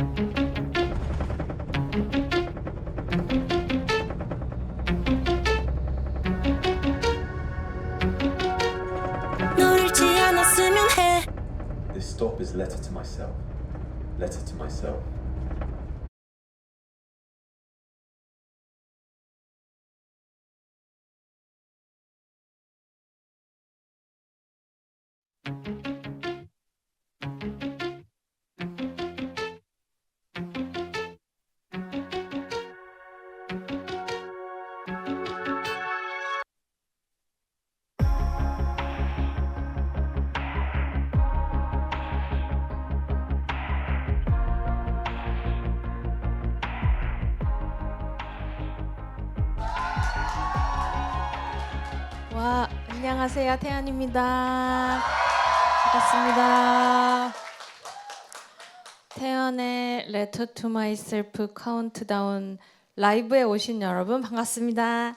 너 잃지 않았으면 해. This stop is letter to myself. Letter to myself. 와, 안녕하세요. 태연입니다. 반갑습니다. 태연의 Letter to Myself 카운트다운 라이브에 오신 여러분 반갑습니다.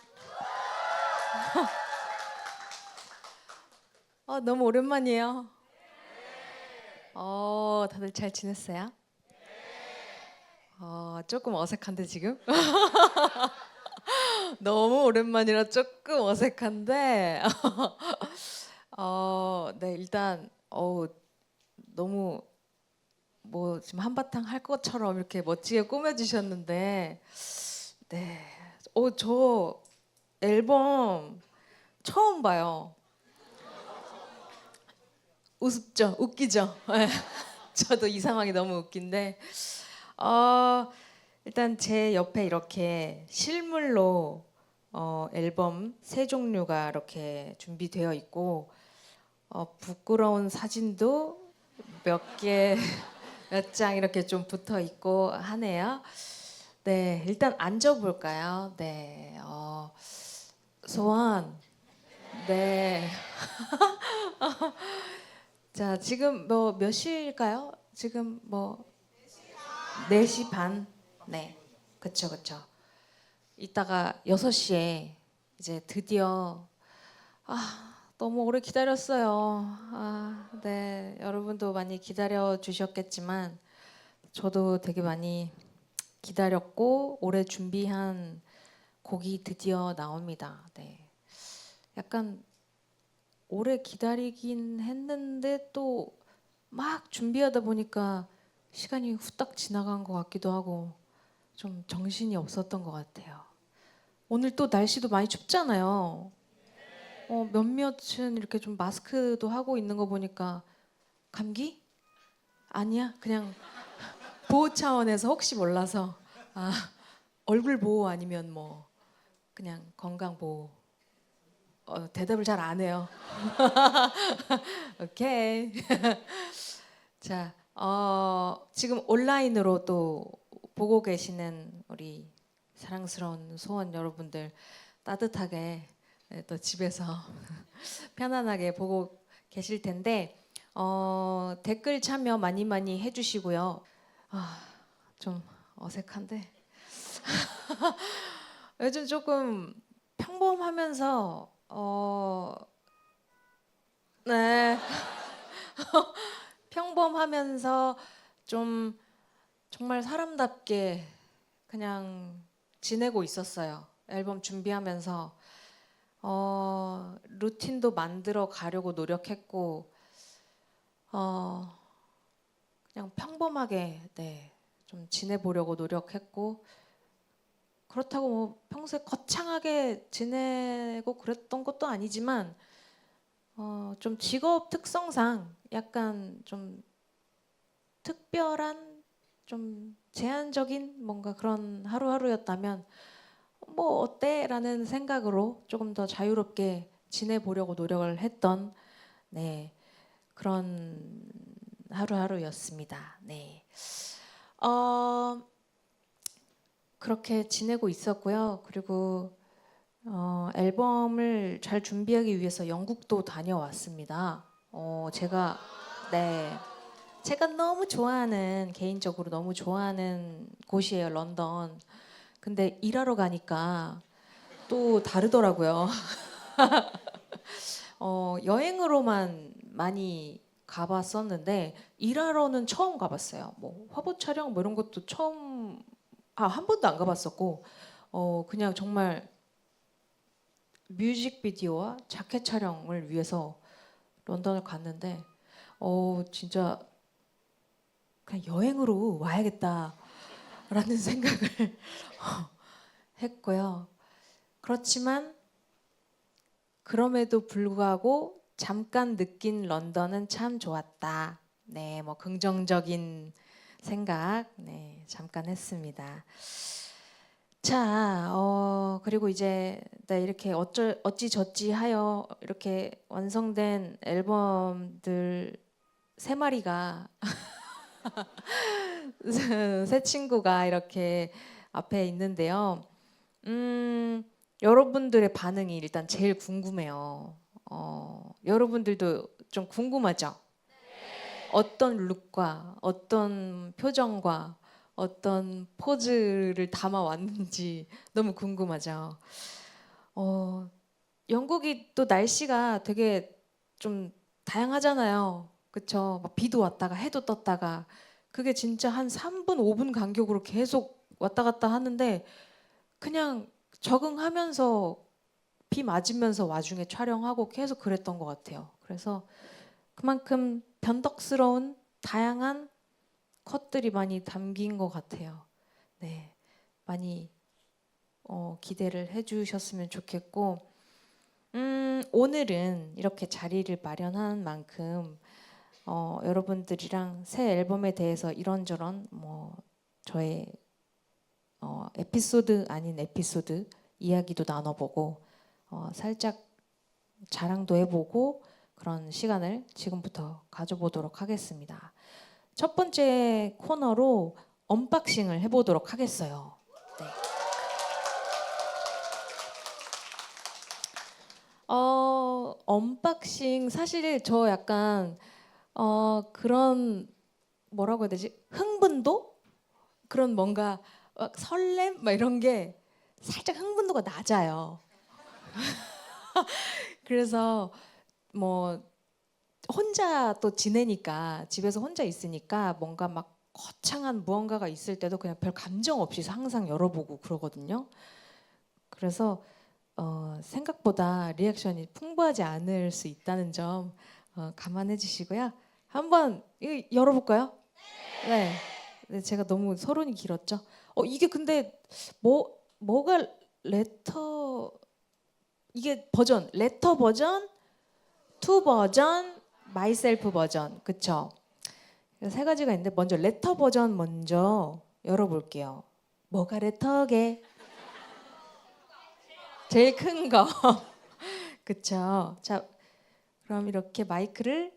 너무 오랜만이에요. 다들 잘 지냈어요? 조금 어색한데 지금? 너무 오랜만이라 조금 어색한데 네, 일단 너무 뭐 지금 한바탕 할 것처럼 이렇게 멋지게 꾸며주셨는데 네, 저 앨범 처음 봐요. 우습죠? 웃기죠? 네. 저도 이 상황이 너무 웃긴데 일단 제 옆에 이렇게 실물로 앨범 세 종류가 이렇게 준비되어 있고 부끄러운 사진도 몇 장 이렇게 좀 붙어 있고 하네요. 네, 일단 앉아볼까요? 네, 소원. 네. 자, 지금 뭐 몇 시일까요? 지금 뭐 4시 반. 네. 그쵸, 그쵸. 이따가 6시에 이제 드디어 너무 오래 기다렸어요. 네. 여러분도 많이 기다려 주셨겠지만 저도 되게 많이 기다렸고 오래 준비한 곡이 드디어 나옵니다. 네. 약간 오래 기다리긴 했는데 또 막 준비하다 보니까 시간이 후딱 지나간 것 같기도 하고 좀 정신이 없었던 것 같아요. 오늘 또 날씨도 많이 춥잖아요. 몇몇은 이렇게 좀 마스크도 하고 있는 거 보니까 감기? 아니야? 그냥 보호 차원에서 혹시 몰라서 얼굴 보호 아니면 뭐 그냥 건강 보호. 대답을 잘 안 해요. 오케이. 자, 지금 온라인으로 또 보고 계시는 우리 사랑스러운 소원 여러분들 따뜻하게 또 집에서 편안하게 보고 계실 텐데 댓글 참여 많이 많이 해주시고요. 좀 어색한데 요즘 조금 평범하면서 네. 평범하면서 좀 정말 사람답게 그냥 지내고 있었어요. 앨범 준비하면서 루틴도 만들어 가려고 노력했고 그냥 평범하게 네, 좀 지내보려고 노력했고 그렇다고 뭐 평소에 거창하게 지내고 그랬던 것도 아니지만 좀 직업 특성상 약간 좀 특별한 좀 제한적인 뭔가 그런 하루하루였다면 뭐 어때? 라는 생각으로 조금 더 자유롭게 지내보려고 노력을 했던 네, 그런 하루하루였습니다. 네. 그렇게 지내고 있었고요. 그리고 앨범을 잘 준비하기 위해서 영국도 다녀왔습니다. 제가 네, 제가 너무 좋아하는 개인적으로 너무 좋아하는 곳이에요, 런던. 근데 일하러 가니까 또 다르더라고요. 여행으로만 많이 가봤었는데 일하러는 처음 가봤어요. 뭐 화보 촬영 뭐 이런 것도 처음 한 번도 안 가봤었고 그냥 정말 뮤직비디오와 자켓 촬영을 위해서 런던을 갔는데 진짜 그냥 여행으로 와야겠다라는 생각을 했고요. 그렇지만 그럼에도 불구하고 잠깐 느낀 런던은 참 좋았다. 네, 뭐 긍정적인 생각 잠깐 했습니다. 자, 그리고 이제 이렇게 어찌저찌 하여 이렇게 완성된 앨범들 세 마리가 새 친구가 이렇게 앞에 있는데요. 여러분들의 반응이 일단 제일 궁금해요. 여러분들도 좀 궁금하죠? 어떤 룩과 어떤 표정과 어떤 포즈를 담아왔는지 너무 궁금하죠. 영국이 또 날씨가 되게 좀 다양하잖아요. 그쵸? 막 비도 왔다가 해도 떴다가 그게 진짜 한 3분, 5분 간격으로 계속 왔다 갔다 하는데 그냥 적응하면서 비 맞으면서 와중에 촬영하고 계속 그랬던 것 같아요. 그래서 그만큼 변덕스러운 다양한 컷들이 많이 담긴 것 같아요. 네, 많이 기대를 해주셨으면 좋겠고, 오늘은 이렇게 자리를 마련한 만큼 여러분들이랑 새 앨범에 대해서 이런저런 뭐 저의 에피소드 아닌 에피소드 이야기도 나눠보고 살짝 자랑도 해보고 그런 시간을 지금부터 가져보도록 하겠습니다. 첫 번째 코너로 언박싱을 해보도록 하겠어요. 네. 언박싱 사실 저 약간 그런 뭐라고 해야 되지? 흥분도? 그런 뭔가 설렘? 막 이런 게 살짝 흥분도가 낮아요. 그래서 뭐 혼자 또 지내니까 집에서 혼자 있으니까 뭔가 막 거창한 무언가가 있을 때도 그냥 별 감정 없이 항상 열어보고 그러거든요. 그래서 생각보다 리액션이 풍부하지 않을 수 있다는 점 감안해 주시고요. 한번 이거 열어볼까요? 네. 네, 제가 너무 서론이 길었죠. 이게 근데 뭐가 레터 이게 버전 레터 버전, 투 버전, 마이셀프 버전 그쵸? 세 가지가 있는데 먼저 레터 버전 먼저 열어볼게요. 뭐가 레터게? 제일 큰 거. 그쵸? 자, 그럼 이렇게 마이크를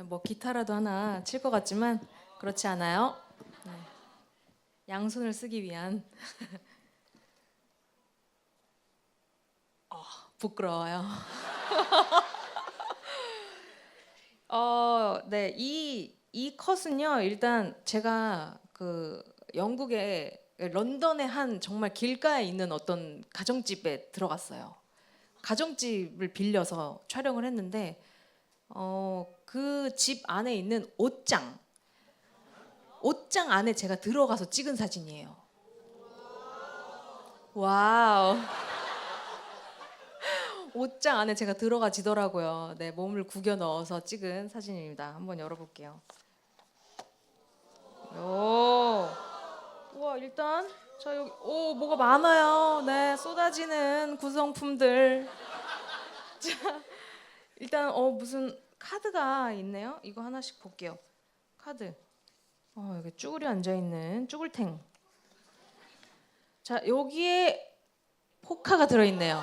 뭐 기타라도 하나 칠 것 같지만 그렇지 않아요. 네. 양손을 쓰기 위한 부끄러워요. 네, 이 컷은요. 일단 제가 그 영국의 런던의 한 정말 길가에 있는 어떤 가정집에 들어갔어요. 가정집을 빌려서 촬영을 했는데 그 집 안에 있는 옷장 안에 제가 들어가서 찍은 사진이에요. 와우. 옷장 안에 제가 들어가지더라고요. 네, 몸을 구겨 넣어서 찍은 사진입니다. 한번 열어볼게요. 오, 우와 일단 자 여기 뭐가 많아요. 네, 쏟아지는 구성품들. 자, 일단 무슨 카드가 있네요. 이거 하나씩 볼게요. 카드. 여기 쭈그리 앉아 있는 쭈글탱. 자, 여기에 포카가 들어 있네요.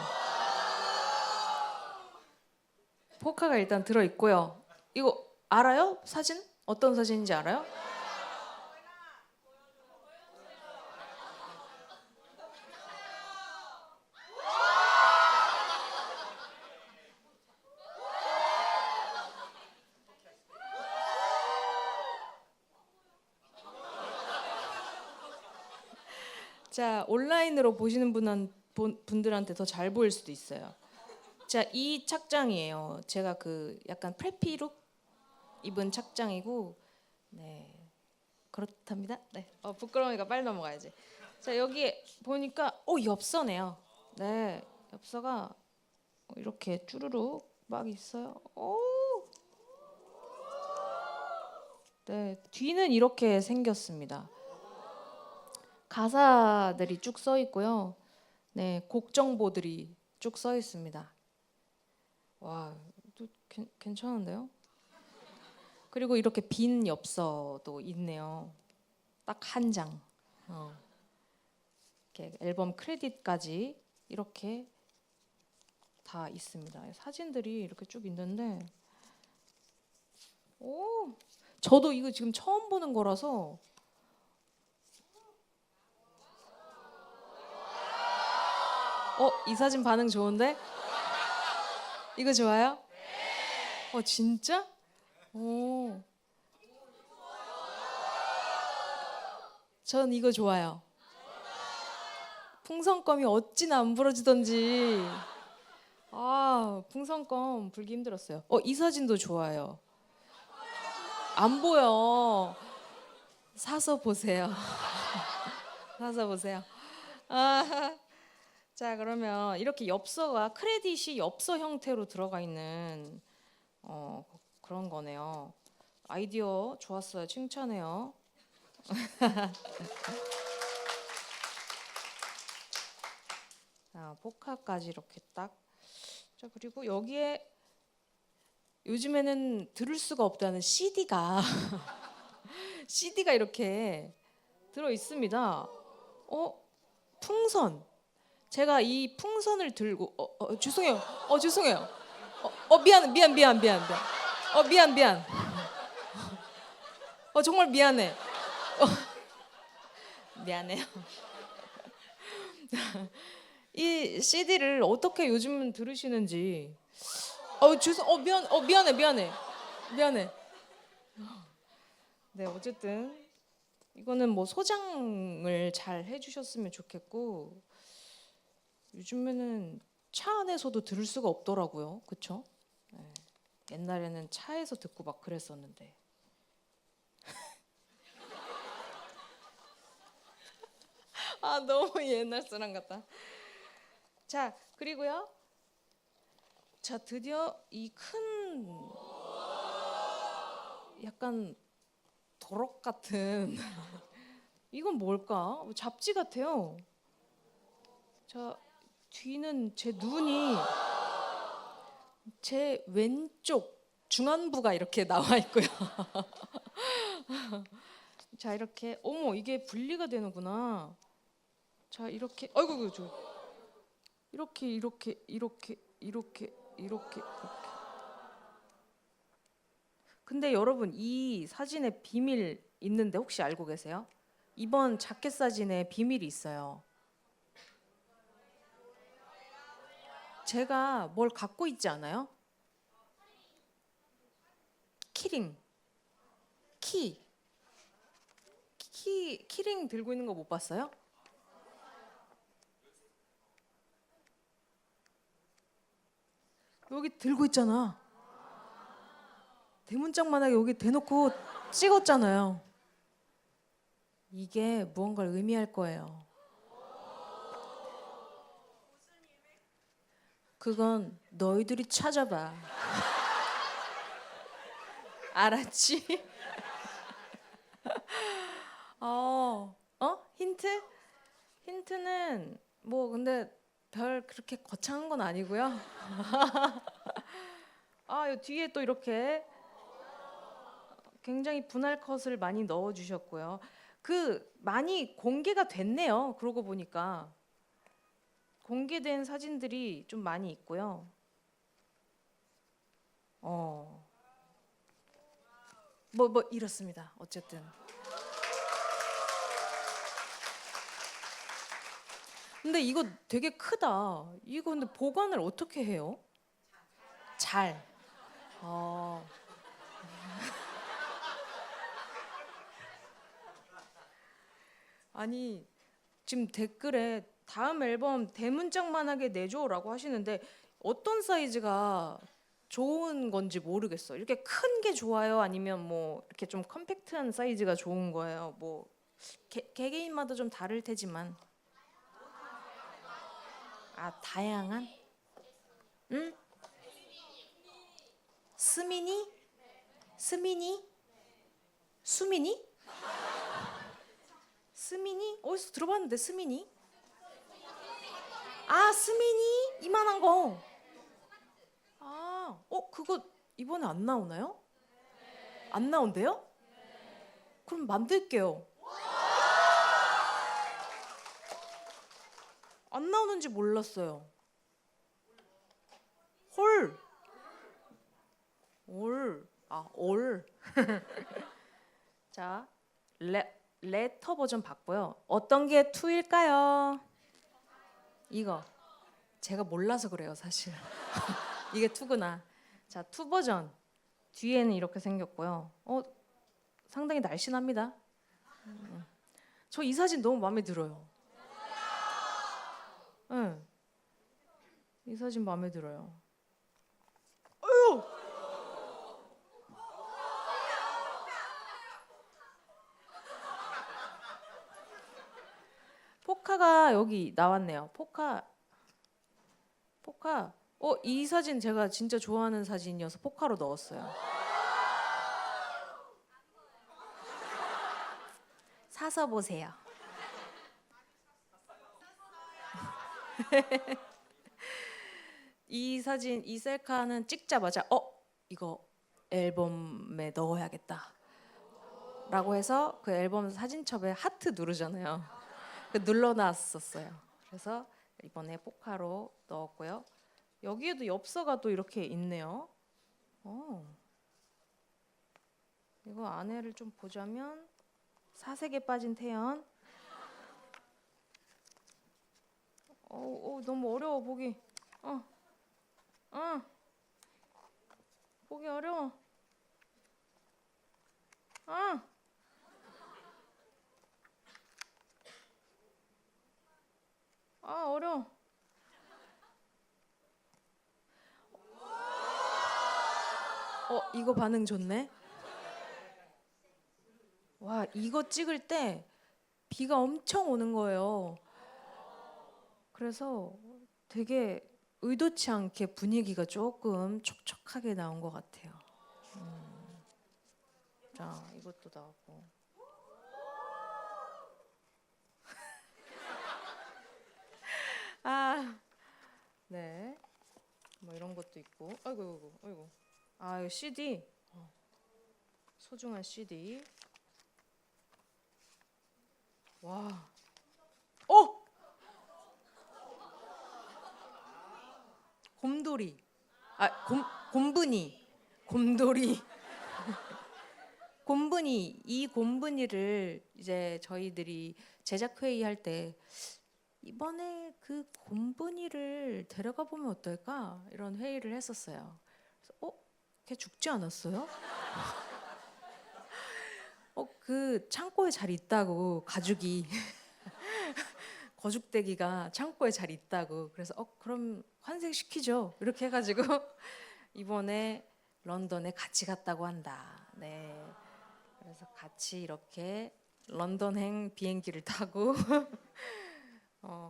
포카가 일단 들어 있고요. 이거 알아요? 사진? 어떤 사진인지 알아요? 자, 온라인으로 보시는 분들한테 더 잘 보일 수도 있어요. 자, 이 착장이에요. 제가 그 약간 프레피룩 입은 착장이고, 네, 그렇답니다. 네, 부끄러우니까 빨리 넘어가야지. 자, 여기 보니까 엽서네요. 네, 엽서가 이렇게 쭈루룩 막 있어요. 네, 뒤는 이렇게 생겼습니다. 가사들이 쭉 써 있고요. 네, 곡 정보들이 쭉 써 있습니다. 와, 또 괜찮은데요? 그리고 이렇게 빈 엽서도 있네요. 딱 한 장. 이렇게 앨범 크레딧까지 이렇게 다 있습니다. 사진들이 이렇게 쭉 있는데, 저도 이거 지금 처음 보는 거라서. 이 사진 반응 좋은데? 이거 좋아요? 진짜? 전 이거 좋아요. 풍선껌이 어찌나 안 부러지던지. 풍선껌 불기 힘들었어요. 이 사진도 좋아요. 안 보여. 사서 보세요. 사서 보세요. 자, 그러면 이렇게 엽서가 크레딧이 엽서 형태로 들어가 있는 그런 거네요. 아이디어 좋았어요. 칭찬해요. 자, 포카까지 이렇게 딱. 자, 그리고 여기에 요즘에는 들을 수가 없다는 CD가 CD가 이렇게 들어 있습니다. 풍선. 제가 이 풍선을 들고 죄송해요. 죄송해요. 미안. 미안. 정말 미안해. 미안해요. 이 CD를 어떻게 요즘 들으시는지. 미안해. 네, 어쨌든 이거는 뭐 소장을 잘 해주셨으면 좋겠고, 요즘에는 차 안에서도 들을 수가 없더라고요. 그쵸? 네. 옛날에는 차에서 듣고 막 그랬었는데. 너무 옛날 사람 같다. 자, 그리고요. 자, 드디어 이 큰 약간 도록 같은 이건 뭘까? 잡지 같아요. 자, 뒤는 제 눈이 제 왼쪽 중안부가 이렇게 나와 있고요. 자, 이렇게 이게 분리가 되는구나. 자, 이렇게 이렇게. 근데 여러분, 이 사진에 비밀 있는데 혹시 알고 계세요? 이번 자켓 사진에 비밀이 있어요. 제가 뭘 갖고 있지 않아요? 키링 들고 있는 거 못 봤어요? 여기 들고 있잖아. 대문짝만하게 여기 대놓고 찍었잖아요. 이게 무언가를 의미할 거예요. 그건 너희들이 찾아봐. 알았지? 힌트? 힌트는 뭐 근데 별 그렇게 거창한 건 아니고요. 요 뒤에 또 이렇게 굉장히 분할 컷을 많이 넣어주셨고요. 많이 공개가 됐네요. 그러고 보니까 공개된 사진들이 좀 많이 있고요. 이렇습니다. 어쨌든. 근데 이거 되게 크다. 이거 근데 보관을 어떻게 해요? 잘. 아니, 지금 댓글에 다음 앨범 대문짝만하게 내줘라고 하시는데 어떤 사이즈가 좋은 건지 모르겠어. 이렇게 큰 게 좋아요? 아니면 뭐 이렇게 좀 컴팩트한 사이즈가 좋은 거예요? 뭐 개개인마다 좀 다를 테지만. 아, 다양한? 응? 스미니? 스미니? 수미니? 스미니? 어디서 들어봤는데 스미니? 아, 스미니? 이만한 거. 아, 그거 이번에 안 나오나요? 안 나온대요? 그럼 만들게요. 안 나오는지 몰랐어요. 헐. 올. 아, 올. 자, 레터 버전 봤고요. 어떤 게 2일까요? 이거. 제가 몰라서 그래요, 사실. 이게 2구나. 자, 2 버전. 뒤에는 이렇게 생겼고요. 상당히 날씬합니다. 저 이 사진 너무 마음에 들어요. 네. 이 사진 마음에 들어요. 어휴! 포카가 여기 나왔네요. 포카. 이 사진 제가 진짜 좋아하는 사진이어서 포카로 넣었어요. 사서 보세요. 이 사진, 이 셀카는 찍자마자 이거 앨범에 넣어야겠다 라고 해서 그 앨범 사진첩에 하트 누르잖아요. 그 눌러놨었어요. 그래서 이번에 포카로 넣었고요. 여기에도 엽서가 또 이렇게 있네요. 이거 안에를 좀 보자면 사색에 빠진 태연. 너무 어려워 보기. 보기 어려워. 어려워. 이거 반응 좋네. 와, 이거 찍을 때 비가 엄청 오는 거예요. 그래서 되게 의도치 않게 분위기가 조금 촉촉하게 나온 것 같아요. 자, 이것도 나오고. 네. 뭐 이런 것도 있고. 아이고. 이거 CD. 소중한 CD. 와. 곰돌이. 곰분이. 곰돌이. 곰분이. 이 곰분이를 이제 저희들이 제작 회의할 때 이번에 그 곰분이를 데려가 보면 어떨까? 이런 회의를 했었어요. 그래서 걔 죽지 않았어요? 그 창고에 잘 있다고 가죽이 거죽대기가 창고에 잘 있다고. 그래서 그럼 환생시키죠. 이렇게 해가지고 이번에 런던에 같이 갔다고 한다. 네. 그래서 같이 이렇게 런던행 비행기를 타고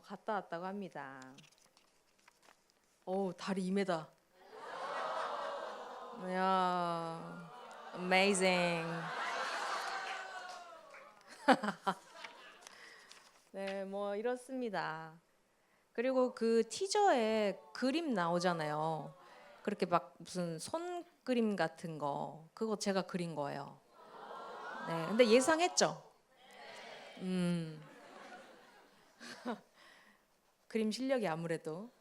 갔다 왔다고 합니다. 다리 2m. 이야, amazing. 네, 뭐 이렇습니다. 그리고 그 티저에 그림 나오잖아요. 그렇게 막 무슨 손 그림 같은 거, 그거 제가 그린 거예요. 네, 근데 예상했죠? 그림 실력이 아무래도.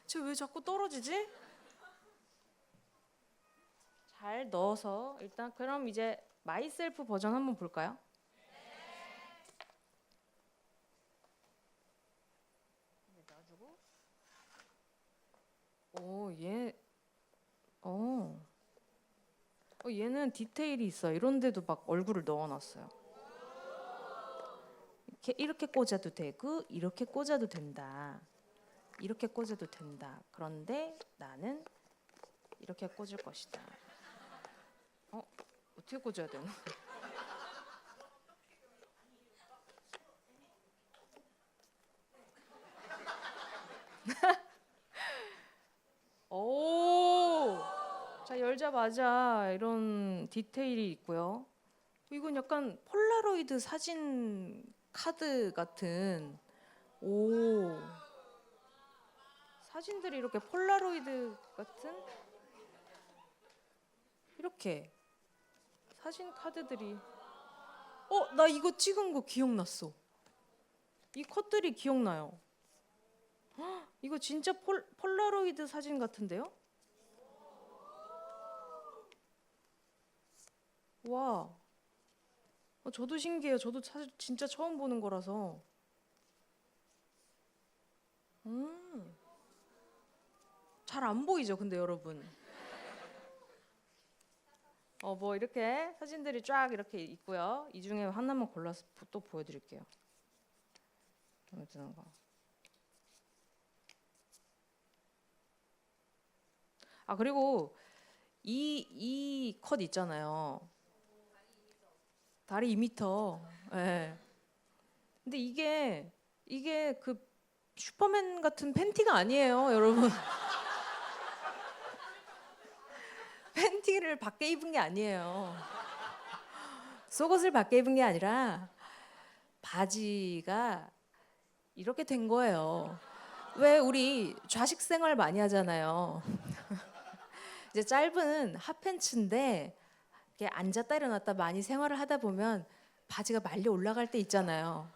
쟤 왜 자꾸 떨어지지? 잘 넣어서 일단 그럼 이제 마이셀프 버전 한번 볼까요? 얘는 디테일이 있어. 이런 데도 막 얼굴을 넣어놨어요. 이렇게 꽂아도 되고 이렇게 꽂아도 된다. 이렇게 꽂아도 된다. 그런데 나는 이렇게 꽂을 것이다. 어떻게 꽂아야 되나? 오, 자 열자마자 이런 디테일이 있고요. 이건 약간 폴라로이드 사진 카드 같은 오 사진들이 이렇게 폴라로이드 같은 이렇게 사진 카드들이 나 이거 찍은 거 기억났어. 이 컷들이 기억나요. 헉, 이거 진짜 폴라로이드 사진 같은데요? 와, 저도 신기해요. 저도 사실 진짜 처음 보는 거라서. 잘 안 보이죠, 근데 여러분. 뭐 이렇게 사진들이 쫙 이렇게 있고요. 이 중에 하나만 골라서 또 보여드릴게요. 마음에 드는 거. 그리고 이 컷 있잖아요. 다리 2m. 예. 근데 이게 그 슈퍼맨 같은 팬티가 아니에요, 여러분. 팬티를 밖에 입은 게 아니에요. 속옷을 밖에 입은 게 아니라 바지가 이렇게 된 거예요. 왜 우리 좌식 생활 많이 하잖아요. 이제 짧은 핫팬츠인데 이렇게 앉았다 일어났다 많이 생활을 하다 보면 바지가 말려 올라갈 때 있잖아요.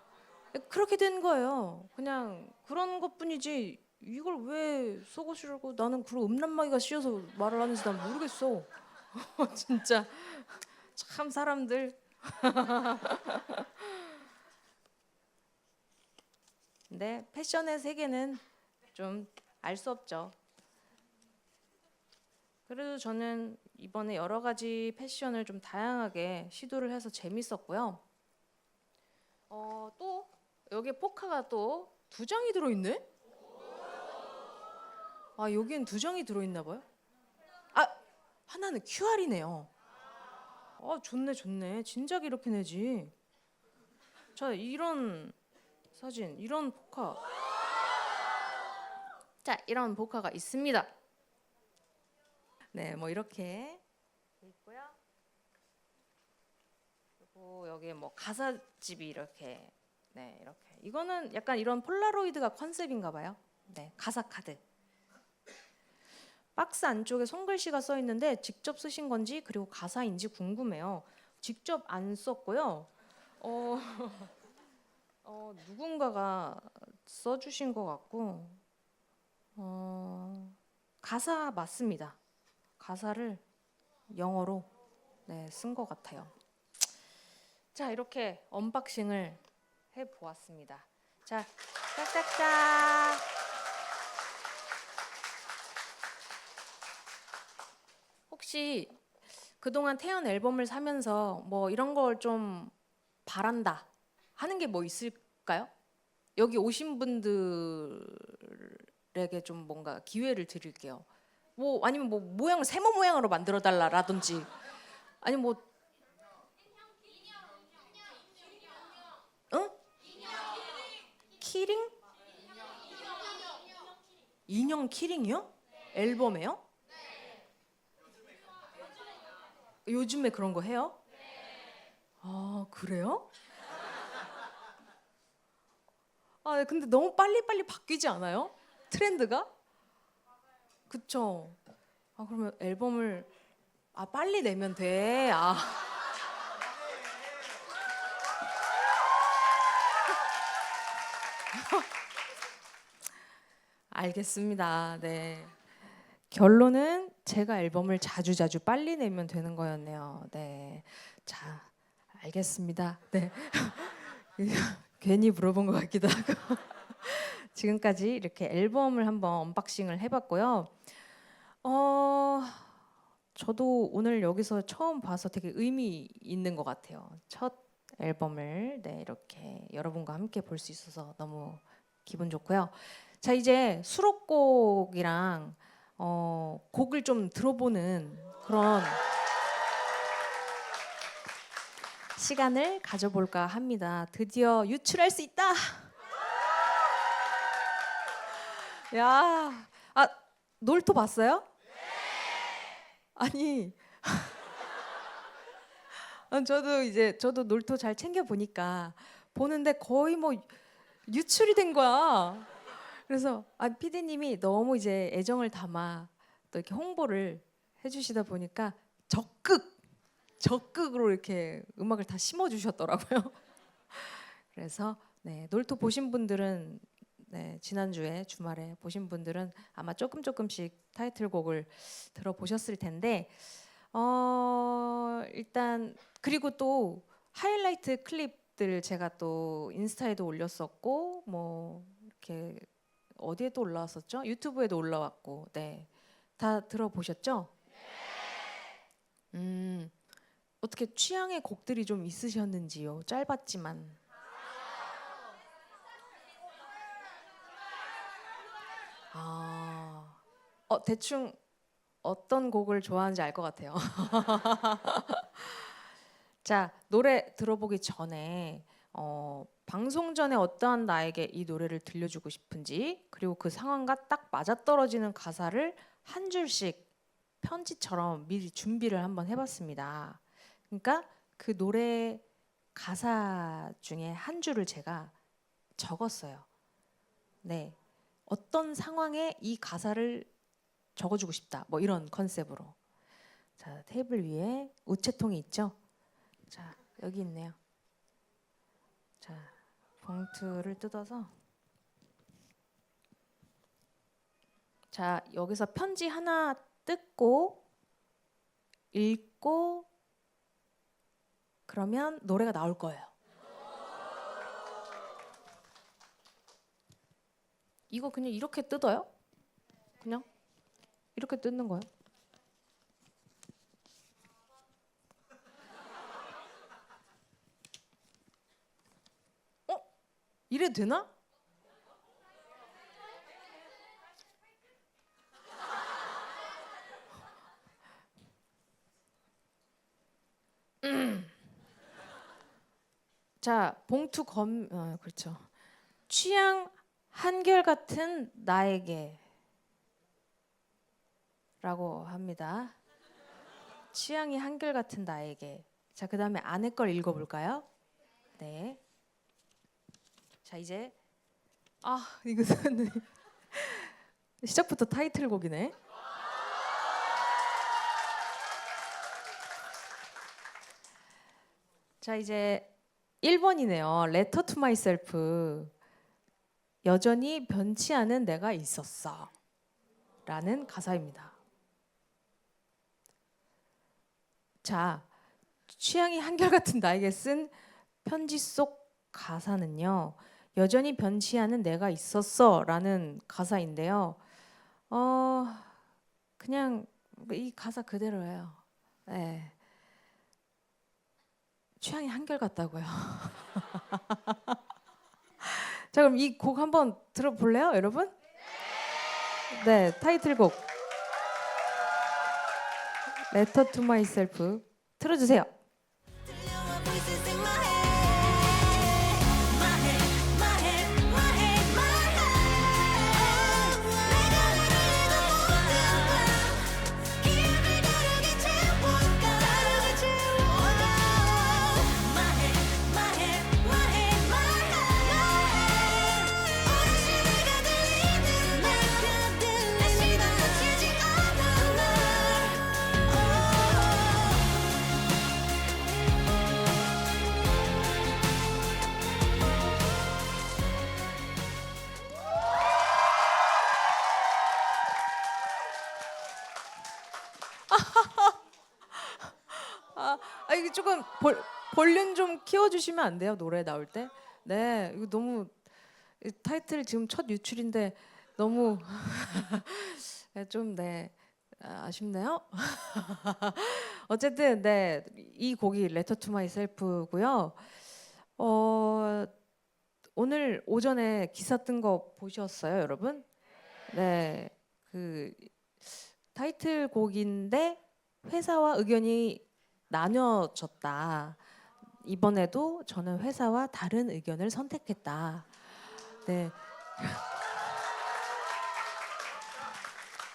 그렇게 된 거예요. 그냥 그런 것뿐이지 이걸 왜 속옷이라고 나는 그런 음란마귀가 씌어서 말을 하는지 난 모르겠어. 진짜 참 사람들. 근데 패션의 세계는 좀 알 수 없죠. 그래도 저는 이번에 여러 가지 패션을 좀 다양하게 시도를 해서 재밌었고요. 또 여기 포카가 또 2장이 들어있네? 여기엔 2장이 들어있나 봐요. 하나는 QR이네요. 좋네. 진작 이렇게 내지. 자, 이런 사진, 이런 포카. 자, 이런 포카가 있습니다. 네, 뭐 이렇게 있고요. 그리고 여기 뭐 가사집이 이렇게, 네, 이렇게. 이거는 약간 이런 폴라로이드가 컨셉인가 봐요. 네, 가사 카드. 박스 안쪽에 손글씨가 써 있는데 직접 쓰신 건지 그리고 가사인지 궁금해요. 직접 안 썼고요. 누군가가 써주신 것 같고, 가사 맞습니다. 가사를 영어로 쓴 것 같아요. 자, 이렇게 언박싱을 해보았습니다. 자, 짝짝짝. 혹시 그동안 태연 앨범을 사면서 뭐 이런 걸 좀 바란다 하는 게 뭐 있을까요? 여기 오신 분들에게 좀 뭔가 기회를 드릴게요. 뭐 아니면 뭐 모양을 세모 모양으로 만들어 달라라든지 아니면 뭐 응? 키링? 인형 키링이요? 앨범에요? 요즘에 그런 거 해요? 그래요? 근데 너무 빨리빨리 바뀌지 않아요? 트렌드가? 그쵸? 그러면 앨범을 빨리 내면 돼. 알겠습니다. 네. 결론은 제가 앨범을 자주자주 빨리 내면 되는 거였네요. 네. 자, 알겠습니다. 네. 괜히 물어본 것 같기도 하고. 지금까지 이렇게 앨범을 한번 언박싱을 해봤고요. 저도 오늘 여기서 처음 봐서 되게 의미 있는 것 같아요. 첫 앨범을 네, 이렇게 여러분과 함께 볼 수 있어서 너무 기분 좋고요. 자, 이제 수록곡이랑 곡을 좀 들어보는 그런 시간을 가져볼까 합니다. 드디어 유출할 수 있다. 야, 놀토 봤어요? 아니, 저도 놀토 잘 챙겨 보니까 보는데 거의 뭐 유출이 된 거야. 그래서 PD님이 너무 이제 애정을 담아 또 이렇게 홍보를 해주시다 보니까 적극으로 이렇게 음악을 다 심어 주셨더라고요. 그래서 네, 놀토 보신 분들은 네, 지난주에 주말에 보신 분들은 아마 조금씩 타이틀곡을 들어보셨을 텐데 일단 그리고 또 하이라이트 클립들 제가 또 인스타에도 올렸었고 뭐 이렇게 어디에도 올라왔었죠? 유튜브에도 올라왔고 네, 다 들어보셨죠? 어떻게 취향의 곡들이 좀 있으셨는지요? 짧았지만. 대충 어떤 곡을 좋아하는지 알 것 같아요. 자, 노래 들어보기 전에 방송 전에 어떠한 나에게 이 노래를 들려주고 싶은지 그리고 그 상황과 딱 맞아떨어지는 가사를 한 줄씩 편지처럼 미리 준비를 한번 해봤습니다. 그러니까 그 노래 가사 중에 한 줄을 제가 적었어요. 네, 어떤 상황에 이 가사를 적어주고 싶다. 뭐 이런 컨셉으로. 자, 테이블 위에 우체통이 있죠. 자, 여기 있네요. 자, 봉투를 뜯어서 자, 여기서 편지 하나 뜯고 읽고 그러면 노래가 나올 거예요. 이거 그냥 이렇게 뜯어요? 그냥 이렇게 뜯는 거예요? 이래도 되나? 자, 봉투 그렇죠. 취향 한결같은 나에게 라고 합니다. 취향이 한결같은 나에게. 자, 그 다음에 안에 걸 읽어볼까요? 네. 자, 이제 이거는 시작부터 타이틀곡이네. 자, 이제 1번이네요. Letter to myself. 여전히 변치 않은 내가 있었어 라는 가사입니다. 자, 취향이 한결같은 나에게 쓴 편지 속 가사는요, 여전히 변치 않은 내가 있었어 라는 가사인데요. 그냥 이 가사 그대로예요. 네. 취향이 한결같다고요. 자, 그럼 이 곡 한번 들어볼래요, 여러분? 네, 타이틀곡 Letter to myself 틀어주세요. 들려와 voices in my head. My head, my head, my head, my head. 내가 그리고 못하봐. 기억을 다르게 채울까. My head, my head, my head, my head. 어린 시내가 들리는 날. 다시 반복되지 않은 날. 이게 조금 볼륨 좀 키워주시면 안 돼요? 노래 나올 때? 네, 이거 너무 타이틀 지금 첫 유출인데 너무 좀 네, 아쉽네요. 어쨌든 네, 이 곡이 Letter to myself고요. 어, 오늘 오전에 기사 뜬 거 보셨어요, 여러분? 네, 그 타이틀곡인데 회사와 의견이 나뉘어졌다. 이번에도 저는 회사와 다른 의견을 선택했다. 네,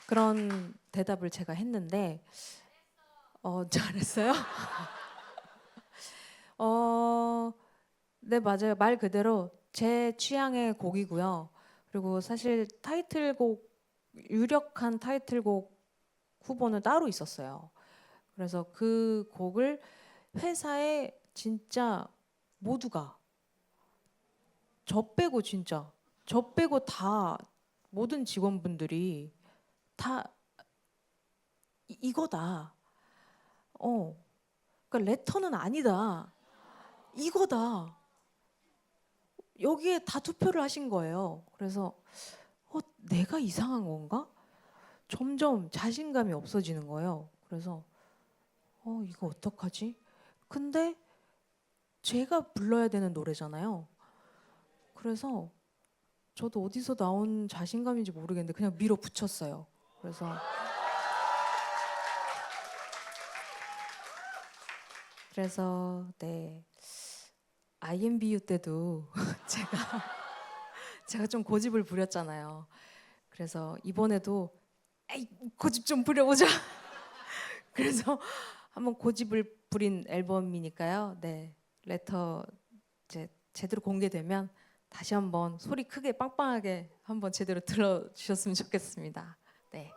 그런 대답을 제가 했는데 잘했어요? 네, 맞아요. 말 그대로 제 취향의 곡이고요. 그리고 사실 타이틀곡, 유력한 타이틀곡 후보는 따로 있었어요. 그래서 그 곡을 회사에 진짜 모두가 저 빼고 다 모든 직원분들이 다 이거다. 그러니까 레터는 아니다. 이거다. 여기에 다 투표를 하신 거예요. 그래서 내가 이상한 건가? 점점 자신감이 없어지는 거예요. 그래서 이거 어떡하지? 근데 제가 불러야 되는 노래잖아요. 그래서 저도 어디서 나온 자신감인지 모르겠는데 그냥 밀어붙였어요. 그래서 네, IMBU 때도 제가 좀 고집을 부렸잖아요. 그래서 이번에도 에이, 고집 좀 부려보자. 그래서 한번 고집을 부린 앨범이니까요. 네, 레터 이제 제대로 공개되면 다시 한번 소리 크게 빵빵하게 한번 제대로 들어주셨으면 좋겠습니다. 네.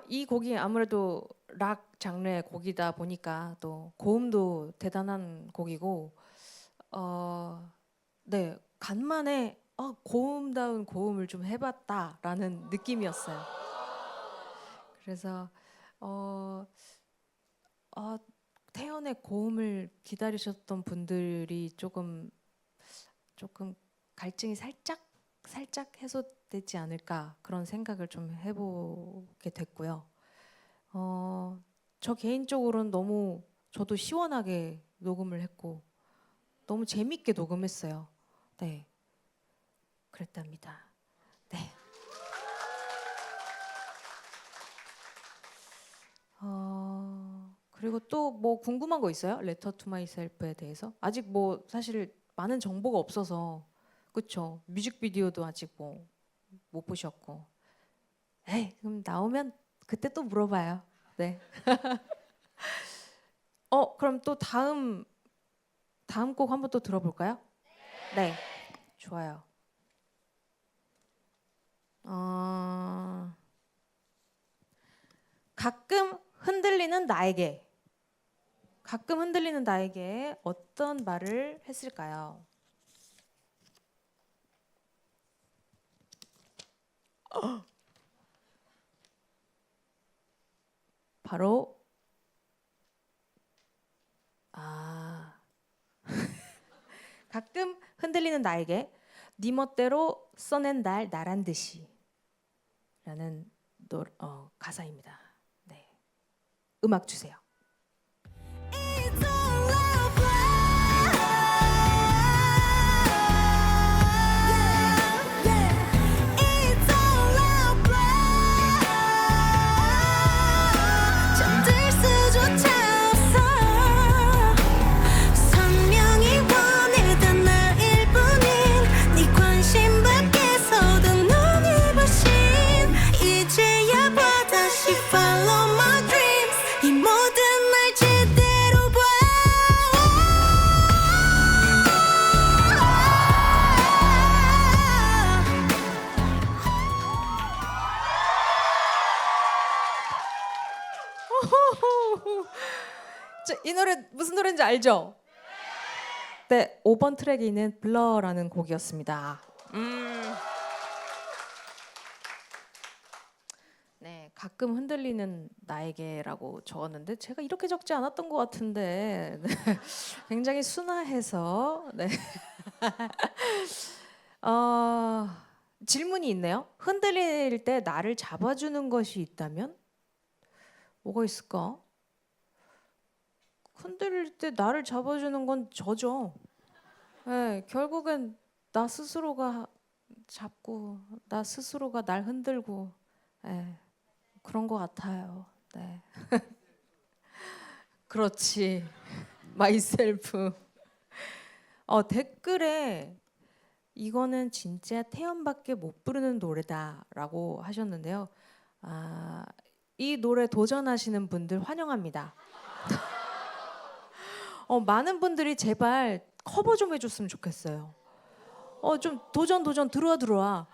이 곡이 아무래도 락 장르의 곡이다 보니까 또 고음도 대단한 곡이고, 네, 간만에 고음다운 고음을 좀 해봤다라는 느낌이었어요. 그래서 태연의 고음을 기다리셨던 분들이 조금 갈증이 살짝 해소되지 않을까 그런 생각을 좀 해보게 됐고요. 저 개인적으로는 너무 저도 시원하게 녹음을 했고 너무 재밌게 녹음했어요. 네, 그랬답니다. 네. 그리고 또 뭐 궁금한 거 있어요? 레터 투 마이셀프에 대해서? 아직 뭐 사실 많은 정보가 없어서 그쵸? 뮤직비디오도 아직 뭐 못 보셨고. 에이, 그럼 나오면 그때 또 물어봐요. 네. 그럼 또 다음 곡 한번 또 들어볼까요? 네. 좋아요. 가끔 흔들리는 나에게 어떤 말을 했을까요? 바로 가끔 흔들리는 나에게 네 멋대로 써낸 날 나란 듯이 라는 가사입니다. 네. 음악 주세요. It's all a plan. It's all a plan. 잠들 수조차 없어. 선명히 원했던 나일 뿐인 네 관심 밖에서도 눈이 부신 이제야 봐 다시 follow my dreams 이 모든 날 제대로 봐. 이 노래 무슨 노래인지 알죠? 네, 5번 트랙에 있는 블러라는 곡이었습니다. 네, 가끔 흔들리는 나에게라고 적었는데 제가 이렇게 적지 않았던 것 같은데 네, 굉장히 순화해서 네. 질문이 있네요. 흔들릴 때 나를 잡아주는 것이 있다면? 뭐가 있을까? 흔들릴 때 나를 잡아주는 건 저죠. 네, 결국엔 나 스스로가 잡고 나 스스로가 날 흔들고 네, 그런 것 같아요. 네. 그렇지. 마이셀프. 댓글에 이거는 진짜 태연밖에 못 부르는 노래다라고 하셨는데요. 이 노래 도전하시는 분들 환영합니다. 많은 분들이 제발 커버 좀 해줬으면 좋겠어요. 좀 도전 들어와.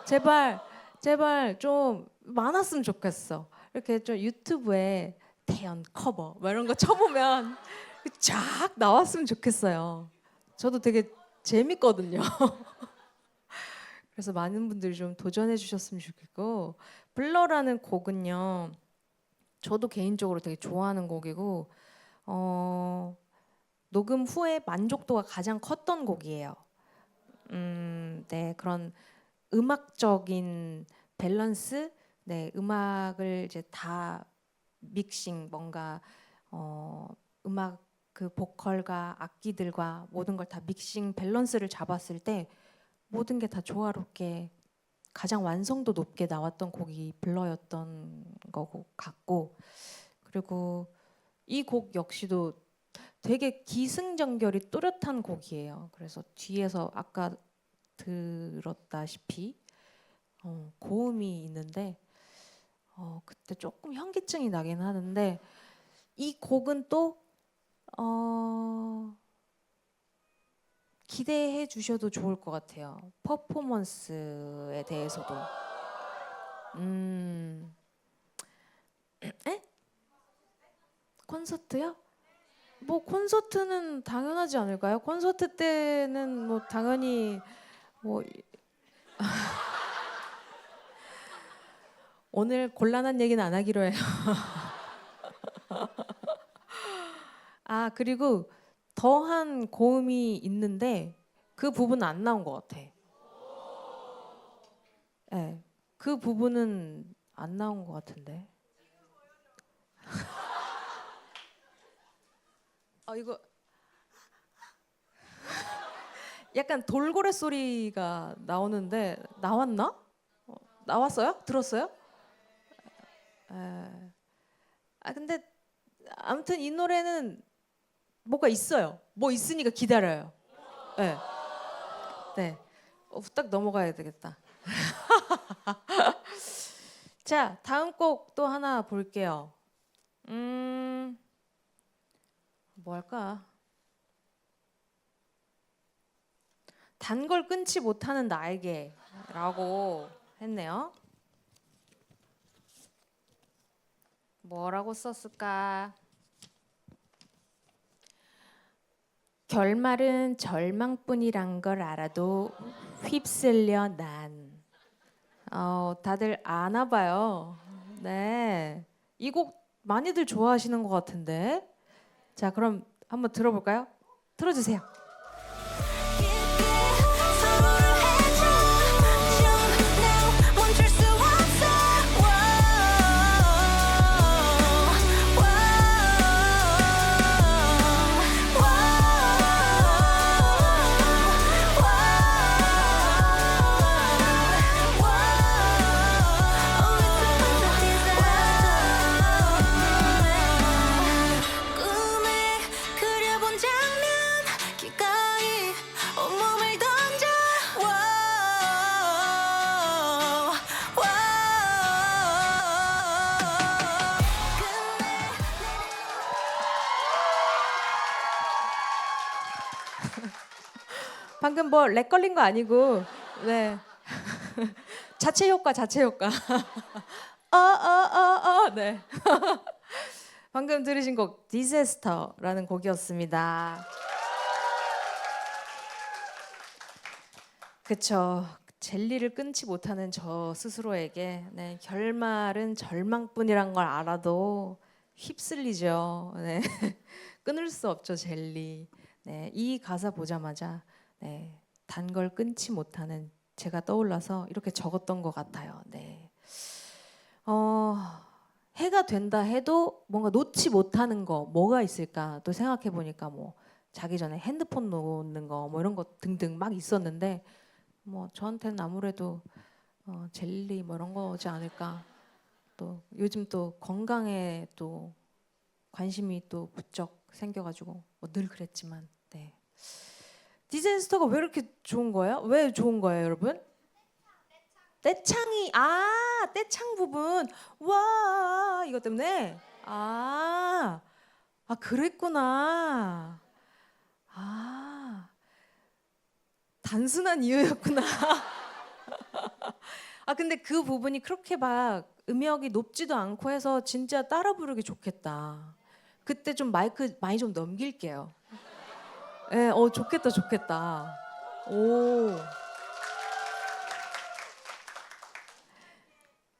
제발 좀 많았으면 좋겠어. 이렇게 좀 유튜브에 태연 커버 뭐 이런 거 쳐보면 쫙 나왔으면 좋겠어요. 저도 되게 재밌거든요. 그래서 많은 분들이 좀 도전해 주셨으면 좋겠고 블러라는 곡은요. 저도 개인적으로 되게 좋아하는 곡이고 녹음 후에 만족도가 가장 컸던 곡이에요. 네, 그런 음악적인 밸런스, 네, 음악을 이제 다 믹싱 뭔가 음악 그 보컬과 악기들과 모든 걸 다 믹싱 밸런스를 잡았을 때 모든 게 다 조화롭게 가장 완성도 높게 나왔던 곡이 블러였던 거 같고 그리고 이 곡 역시도 되게 기승전결이 또렷한 곡이에요. 그래서 뒤에서 아까 들었다시피 고음이 있는데 그때 조금 현기증이 나긴 하는데 이 곡은 또 기대해 주셔도 좋을 것 같아요. 퍼포먼스에 대해서도. 에? 콘서트요? 뭐 콘서트는 당연하지 않을까요? 콘서트 때는 뭐 당연히 뭐 오늘 곤란한 얘기는 안 하기로 해요. 그리고 더한 고음이 있는데 그 부분은 안 나온 것 같아. 네, 그 부분은 안 나온 것 같은데. 이거 약간 돌고래 소리가 나오는데 나왔나? 나왔어요? 들었어요? 근데 아무튼 이 노래는 뭐가 있어요. 뭐 있으니까 기다려요. 네. 네. 후딱 넘어가야 되겠다. 자, 다음 곡 또 하나 볼게요. 뭐 할까? 단 걸 끊지 못하는 나에게라고 했네요. 뭐라고 썼을까? 결말은 절망뿐이란 걸 알아도 휩쓸려 난. 다들 아나 봐요. 네. 이 곡 많이들 좋아하시는 것 같은데. 자, 그럼 한번 들어볼까요? 틀어주세요. 서로를 해줘 now 멈출 수 없어 꿈에 그려본 장면 기꺼이 온몸을 던져 방금 뭐 렉 걸린 거 아니고, 네. 자체 효과. 네. 방금 들으신 곡 디세스터라는 곡이었습니다. 그쵸. 젤리를 끊지 못하는 저 스스로에게 네, 결말은 절망뿐이란 걸 알아도 휩쓸리죠. 네. 끊을 수 없죠 젤리. 네, 이 가사 보자마자 네, 단 걸 끊지 못하는 제가 떠올라서 이렇게 적었던 것 같아요. 네. 해가 된다 해도 뭔가 놓지 못하는 거 뭐가 있을까 또 생각해 보니까 뭐 자기 전에 핸드폰 놓는 거 뭐 이런 거 등등 막 있었는데 뭐 저한테는 아무래도 젤리 뭐 이런 거지 않을까. 또 요즘 또 건강에 또 관심이 또 부쩍 생겨가지고 뭐 늘 그랬지만 네. 디제스터가 왜 이렇게 좋은 거예요? 왜 좋은 거예요, 여러분? 떼창이 떼창 부분 와 이것 때문에 그랬구나. 아 단순한 이유였구나. 근데 그 부분이 그렇게 막 음역이 높지도 않고 해서 진짜 따라 부르기 좋겠다. 그때 좀 마이크 많이 좀 넘길게요. 예, 좋겠다, 좋겠다. 오.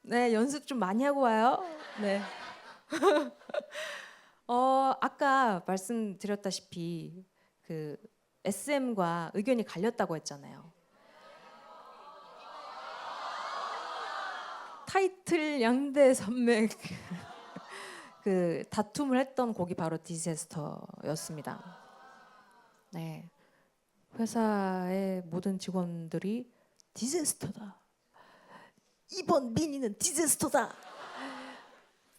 네, 연습 좀 많이 하고 와요. 네. 아까 말씀드렸다시피 그 SM과 의견이 갈렸다고 했잖아요. 타이틀 양대 산맥 그 다툼을 했던 곡이 바로 디제스터였습니다. 네, 회사의 모든 직원들이 디제스터다. 이번 미니는 디제스터다.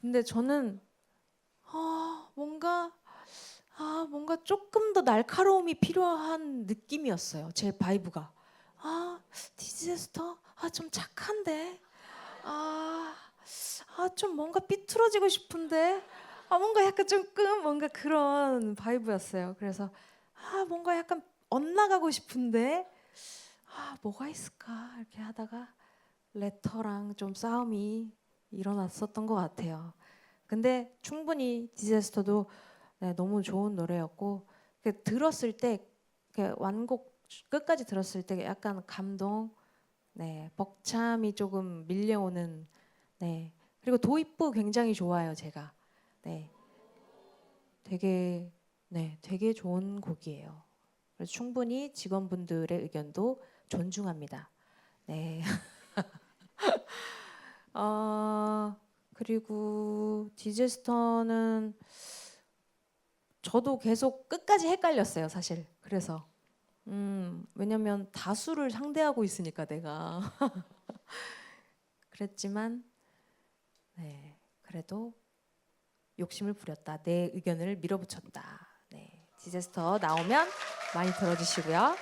근데 저는 뭔가 조금 더 날카로움이 필요한 느낌이었어요. 제 바이브가. 디제스터 좀 착한데. 좀 뭔가 삐뚤어지고 싶은데 뭔가 약간 조금 뭔가 그런 바이브였어요. 그래서 뭔가 약간 엇나가고 싶은데 뭐가 있을까 이렇게 하다가 레터랑 좀 싸움이 일어났었던 것 같아요. 근데 충분히 디제스터도 네, 너무 좋은 노래였고 들었을 때 완곡 끝까지 들었을 때 약간 감동, 네, 벅참이 조금 밀려오는 네. 그리고 도입부 굉장히 좋아요, 제가. 네. 되게 좋은 곡이에요. 그래서 충분히 직원분들의 의견도 존중합니다. 네. 그리고 디제스터는 저도 계속 끝까지 헷갈렸어요, 사실. 그래서 왜냐면 다수를 상대하고 있으니까 내가 그랬지만 네, 그래도 욕심을 부렸다. 내 의견을 밀어붙였다. 네, 디제스터 나오면 많이 들어주시고요.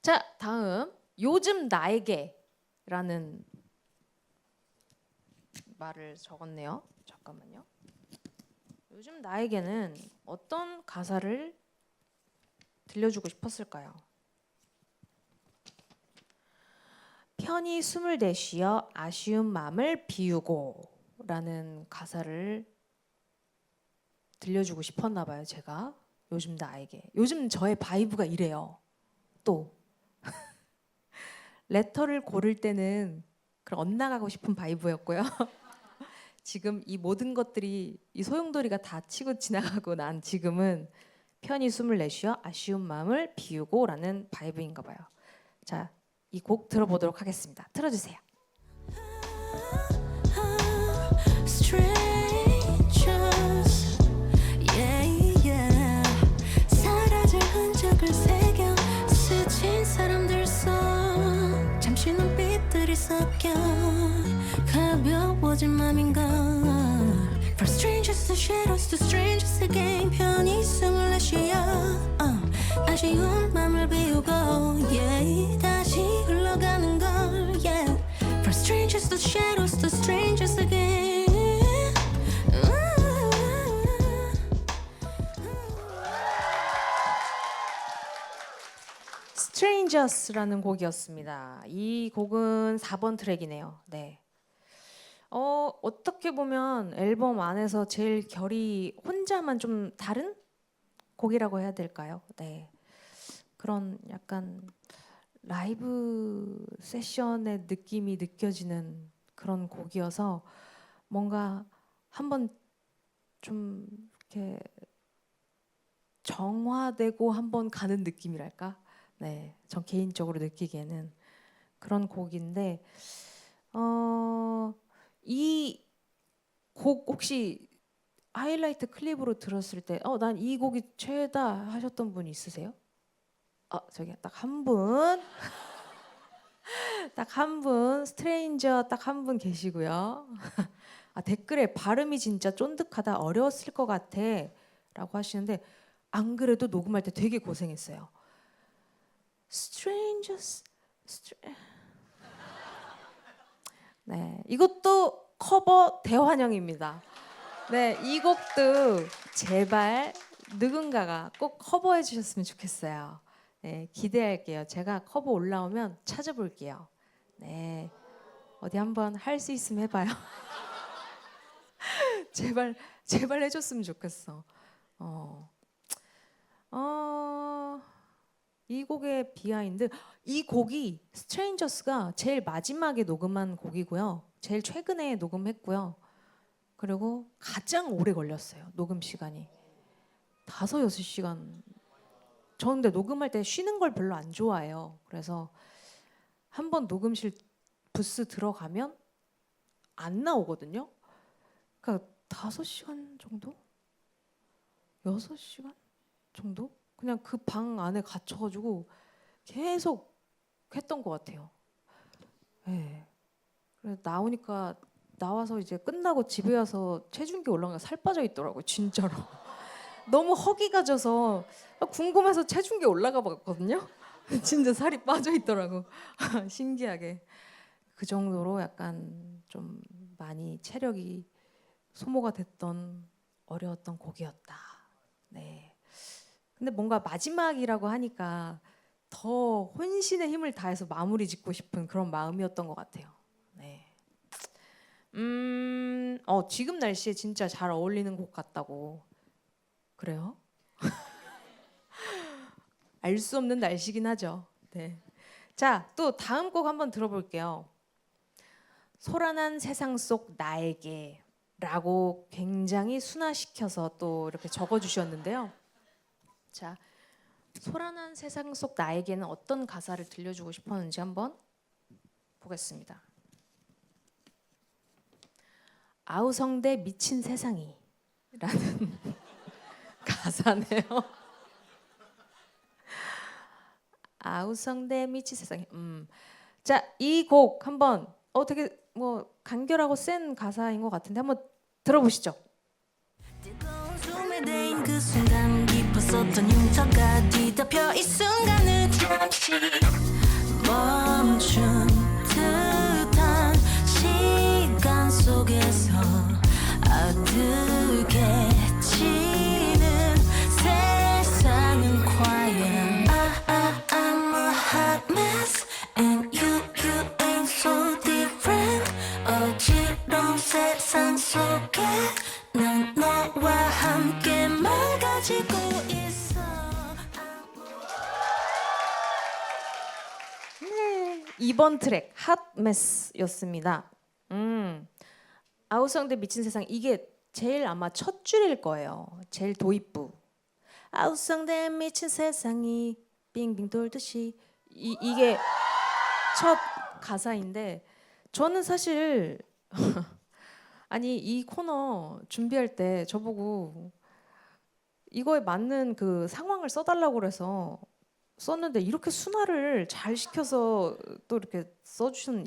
자, 다음 요즘 나에게라는 말을 적었네요. 잠깐만요. 요즘 나에게는 어떤 가사를 들려주고 싶었을까요? 편히 숨을 내쉬어 아쉬운 마음을 비우고 라는 가사를 들려주고 싶었나 봐요. 제가 요즘 나에게. 요즘 저의 바이브가 이래요. 또 레터를 고를 때는 그런 엇나가고 싶은 바이브였고요. 지금 이 모든 것들이 이 소용돌이가 다 치고 지나가고 난 지금은 편히 숨을 내쉬어 아쉬운 마음을 비우고 라는 바이브인가 봐요. 자, 이 곡 들어보도록 하겠습니다. 틀어주세요. Strangers, yeah, yeah. 사라질 흔적을 새겨 스친 사람들 속 잠시 눈빛들이 섞여 가벼워진 맘인가. From strangers to shadows to strangers again. 편히 숨을 내쉬어 아쉬운 맘을 비우고 yeah. 다시 흘러가는 걸 yeah. From strangers to shadows to strangers again. Strangers라는 곡이었습니다. 이 곡은 4번 트랙이네요. 네. 어떻게 보면 앨범 안에서 제일 결이 혼자만 좀 다른 곡이라고 해야 될까요? 네. 그런 약간 라이브 세션의 느낌이 느껴지는 그런 곡이어서 뭔가 한번 좀 이렇게 정화되고 한번 가는 느낌이랄까? 네, 전 개인적으로 느끼기에는 그런 곡인데 이 곡 혹시 하이라이트 클립으로 들었을 때 난 이 곡이 최애다 하셨던 분 있으세요? 저기 딱 한 분. 딱 한 분. 스트레인저 딱 한 분 계시고요. 댓글에 발음이 진짜 쫀득하다 어려웠을 것 같아 라고 하시는데 안 그래도 녹음할 때 되게 고생했어요. 네, 이것도 커버 대환영입니다. 네, 이 곡도 제발 누군가가 꼭 커버해 주셨으면 좋겠어요. 네, 기대할게요. 제가 커버 올라오면 찾아볼게요. 네, 어디 한번 할 수 있으면 해봐요. 제발 해줬으면 좋겠어. 이 곡의 비하인드, 이 곡이 스트레인저스가 제일 마지막에 녹음한 곡이고요. 제일 최근에 녹음했고요. 그리고 가장 오래 걸렸어요. 녹음 시간이 5-6시간. 저 근데 녹음할 때 쉬는 걸 별로 안 좋아해요. 그래서 한번 녹음실 부스 들어가면 안 나오거든요. 그러니까 5시간 정도? 6시간 정도? 그냥 그 방 안에 갇혀가지고 계속 했던 것 같아요. 네. 그래서 나와서 이제 끝나고 집에 와서 체중계 올라가니까 살 빠져 있더라고요. 진짜로. 너무 허기가 져서 궁금해서 체중계 올라가 봤거든요. 진짜 살이 빠져 있더라고. 신기하게. 그 정도로 약간 좀 많이 체력이 소모가 됐던 어려웠던 곡이었다. 네. 근데 뭔가 마지막이라고 하니까 더 혼신의 힘을 다해서 마무리 짓고 싶은 그런 마음이었던 것 같아요. 네. 지금 날씨에 진짜 잘 어울리는 곡 같다고. 그래요? 알 수 없는 날씨긴 하죠. 네. 자, 또 다음 곡 한번 들어볼게요. 소란한 세상 속 나에게 라고 굉장히 순화시켜서 또 이렇게 적어주셨는데요. 자, 소란한 세상 속 나에게는 어떤 가사를 들려주고 싶었는지 한번 보겠습니다. 아우성대 미친 세상이 라는 가사네요. 아우성대 미친 세상이. 자, 이 곡 한번 되게 뭐 간결하고 센 가사인 것 같은데 한번 들어보시죠. 뜨거운 숨에 대인 그 순간 깊었었던 흉터가 뒤덮여 이 순간을 잠시 멈춘 듯한 시간 속에서 아득해지는 세상은 quiet. I'm a hot mess and you ain't so different. 어지러운 세상 속에 난 너와 함께 망가지고 있어. 네, 2번 트랙 핫메스였습니다. 아우성대 미친 세상, 이게 제일 아마 첫 줄일 거예요. 제일 도입부. 아우성대 미친 세상이 빙빙 돌듯이 이게 첫 가사인데 저는 사실 아니 이 코너 준비할 때 저보고 이거에 맞는 그 상황을 써달라고 그래서 썼는데 이렇게 순화를 잘 시켜서 또 이렇게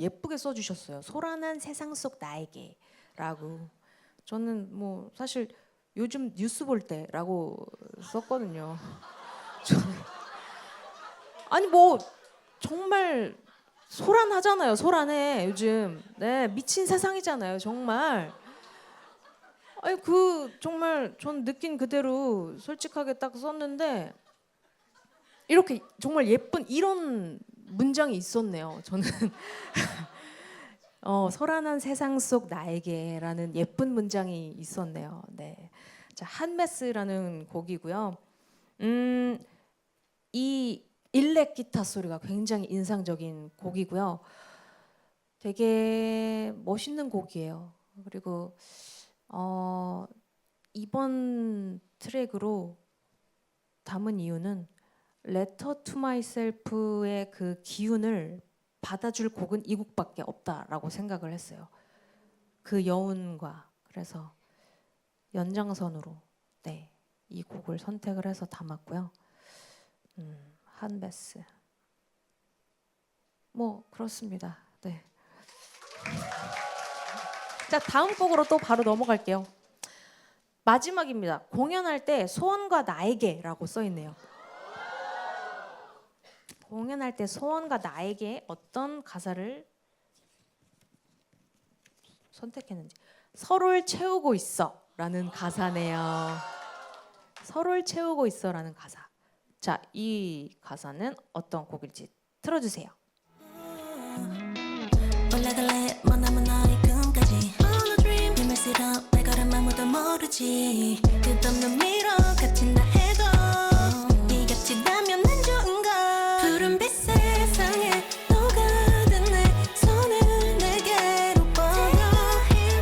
예쁘게 써주셨어요. 소란한 세상 속 나에게라고. 저는 뭐 사실 요즘 뉴스 볼 때라고 썼거든요. 아니 뭐 정말 소란하잖아요. 소란해 요즘. 네, 미친 세상이잖아요. 정말. 아니 정말 전 느낀 그대로 솔직하게 딱 썼는데 이렇게 정말 예쁜 이런 문장이 있었네요. 저는 소란한 세상 속 나에게라는 예쁜 문장이 있었네요. 네. 자, 핫메스라는 곡이고요. 이 일렉 기타 소리가 굉장히 인상적인 곡이고요. 되게 멋있는 곡이에요. 그리고 이번 트랙으로 담은 이유는 Letter to Myself의 그 기운을 받아줄 곡은 이 곡밖에 없다라고 생각을 했어요. 그 여운과 그래서 연장선으로 네, 이 곡을 선택을 해서 담았고요. 한베스 뭐 그렇습니다. 네. 자, 다음 곡으로 또 바로 넘어갈게요. 마지막입니다. 공연할 때 소원과 나에게라고 써 있네요. 공연할 때 소원과 나에게 어떤 가사를 선택했는지. 서로를 채우고 있어라는 가사네요. 서로를 채우고 있어라는 가사. 자, 이 가사는 어떤 곡일지 틀어주세요. 올라갈래 만나면 너의 꿈까지 On a dream 힘을 실어 내 걸음 아무도 모르지 끝없는 미로 같은 나 해도 네 곁이라면 난 좋은걸 푸른빛 세상에 녹아든 내 손을 내게로 뻗어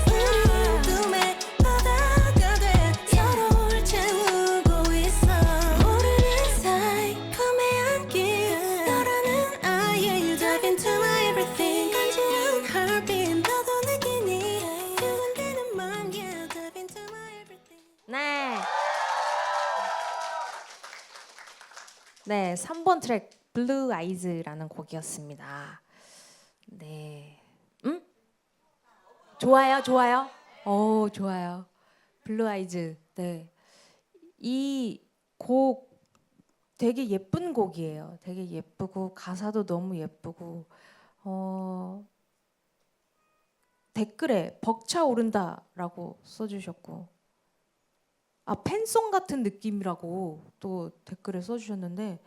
우리 꿈의 바다가 돼 서로를 채우고 있어 모르는 사이 품에 안긴 너라는 아예 You dive into my everything 간지러운 heartbeat 나도 느끼니 두근대는 마음 Yeah dive into my everything 네. 네, 3번 트랙 블루 아이즈라는 곡이었습니다. 네. 좋아요, 좋아요. 오, 좋아요. 블루 아이즈. 네. 이 곡 되게 예쁜 곡이에요. 되게 예쁘고 가사도 너무 예쁘고 댓글에 벅차오른다라고 써주셨고 팬송 같은 느낌이라고 또 댓글에 써주셨는데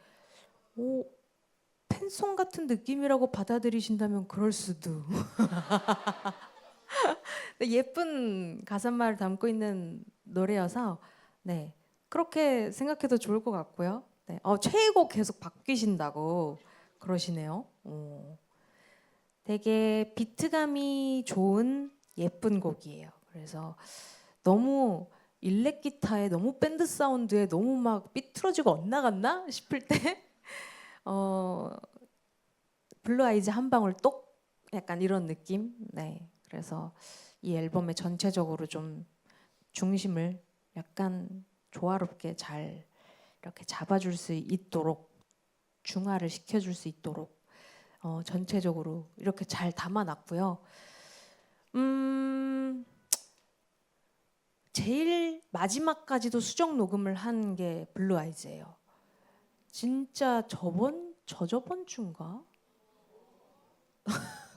팬송 같은 느낌이라고 받아들이신다면 그럴 수도. 예쁜 가사말을 담고 있는 노래여서 네 그렇게 생각해도 좋을 것 같고요. 네, 최애곡 계속 바뀌신다고 그러시네요. 되게 비트감이 좋은 예쁜 곡이에요. 그래서 너무 일렉 기타에 너무 밴드 사운드에 너무 막 삐뚤어지고 엇나갔나 싶을 때 블루 아이즈 한 방울 똑 약간 이런 느낌. 네, 그래서 이 앨범의 전체적으로 좀 중심을 약간 조화롭게 잘 이렇게 잡아줄 수 있도록 중화를 시켜줄 수 있도록 전체적으로 이렇게 잘 담아놨고요. 제일 마지막까지도 수정 녹음을 한 게 블루 아이즈예요. 진짜 저저번 주인가?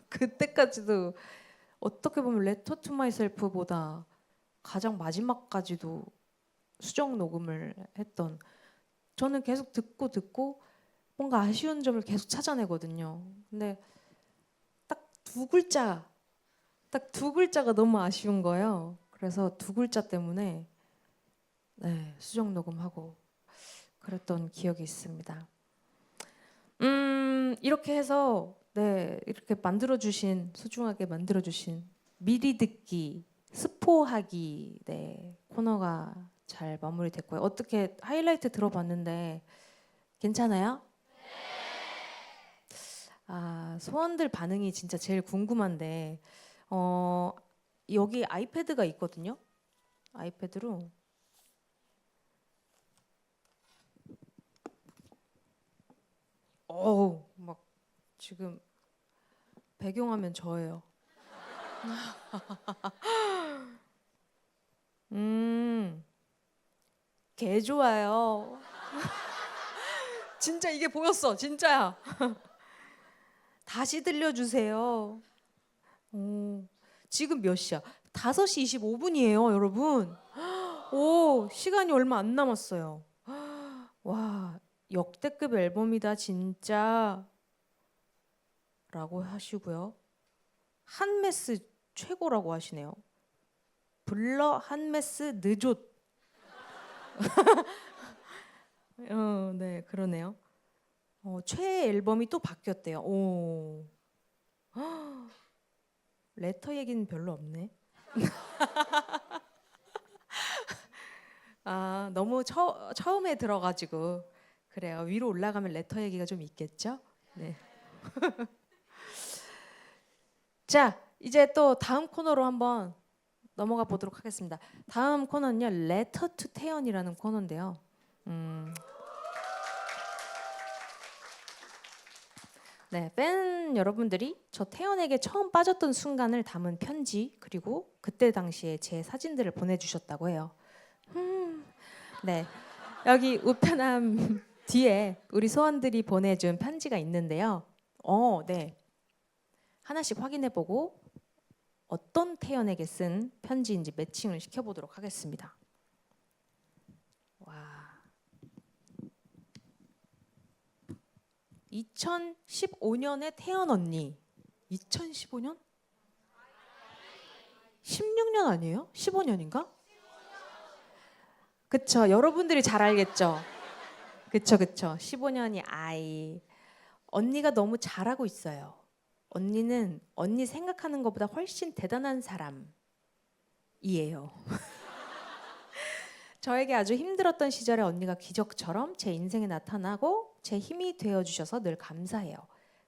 그때까지도 어떻게 보면 레터 투 마이셀프보다 가장 마지막까지도 수정 녹음을 했던 저는 계속 듣고 뭔가 아쉬운 점을 계속 찾아내거든요. 근데 딱 두 글자가 너무 아쉬운 거예요. 그래서 두 글자 때문에 네, 수정 녹음하고 그랬던 기억이 있습니다. 이렇게 해서 네, 이렇게 소중하게 만들어주신 미리 듣기, 스포하기 네, 코너가 잘 마무리됐고요. 어떻게 하이라이트 들어봤는데 괜찮아요? 소원들 반응이 진짜 제일 궁금한데 여기 아이패드가 있거든요. 아이패드로 막 지금 배경화면 저예요. 개 좋아요. 진짜 이게 보였어, 진짜야. 다시 들려주세요. 지금 몇 시야? 5시 25분이에요, 여러분. 시간이 얼마 안 남았어요. 와, 역대급 앨범이다, 진짜. 라고 하시고요. 한메스 최고라고 하시네요. 블러 한메스 느좋. 네, 그러네요. 최애 앨범이 또 바뀌었대요. 레터 얘기는 별로 없네. 너무 처음에 들어가지고 그래요. 위로 올라가면 레터 얘기가 좀 있겠죠? 네. 자, 이제 또 다음 코너로 한번 넘어가 보도록 하겠습니다. 다음 코너는요, 레터 투 태연이라는 코너인데요. 네, 팬 여러분들이 저 태연에게 처음 빠졌던 순간을 담은 편지 그리고 그때 당시에 제 사진들을 보내주셨다고 해요. 네, 여기 우편함 뒤에 우리 소원들이 보내준 편지가 있는데요. 네, 하나씩 확인해보고 어떤 태연에게 쓴 편지인지 매칭을 시켜보도록 하겠습니다. 와, 2015년에 태연 언니. 2015년? 16년 아니에요? 15년인가? 그쵸, 여러분들이 잘 알겠죠? 그쵸. 15년이 아이. 언니가 너무 잘하고 있어요. 언니는 언니 생각하는 것보다 훨씬 대단한 사람이에요. 저에게 아주 힘들었던 시절에 언니가 기적처럼 제 인생에 나타나고 제 힘이 되어주셔서 늘 감사해요.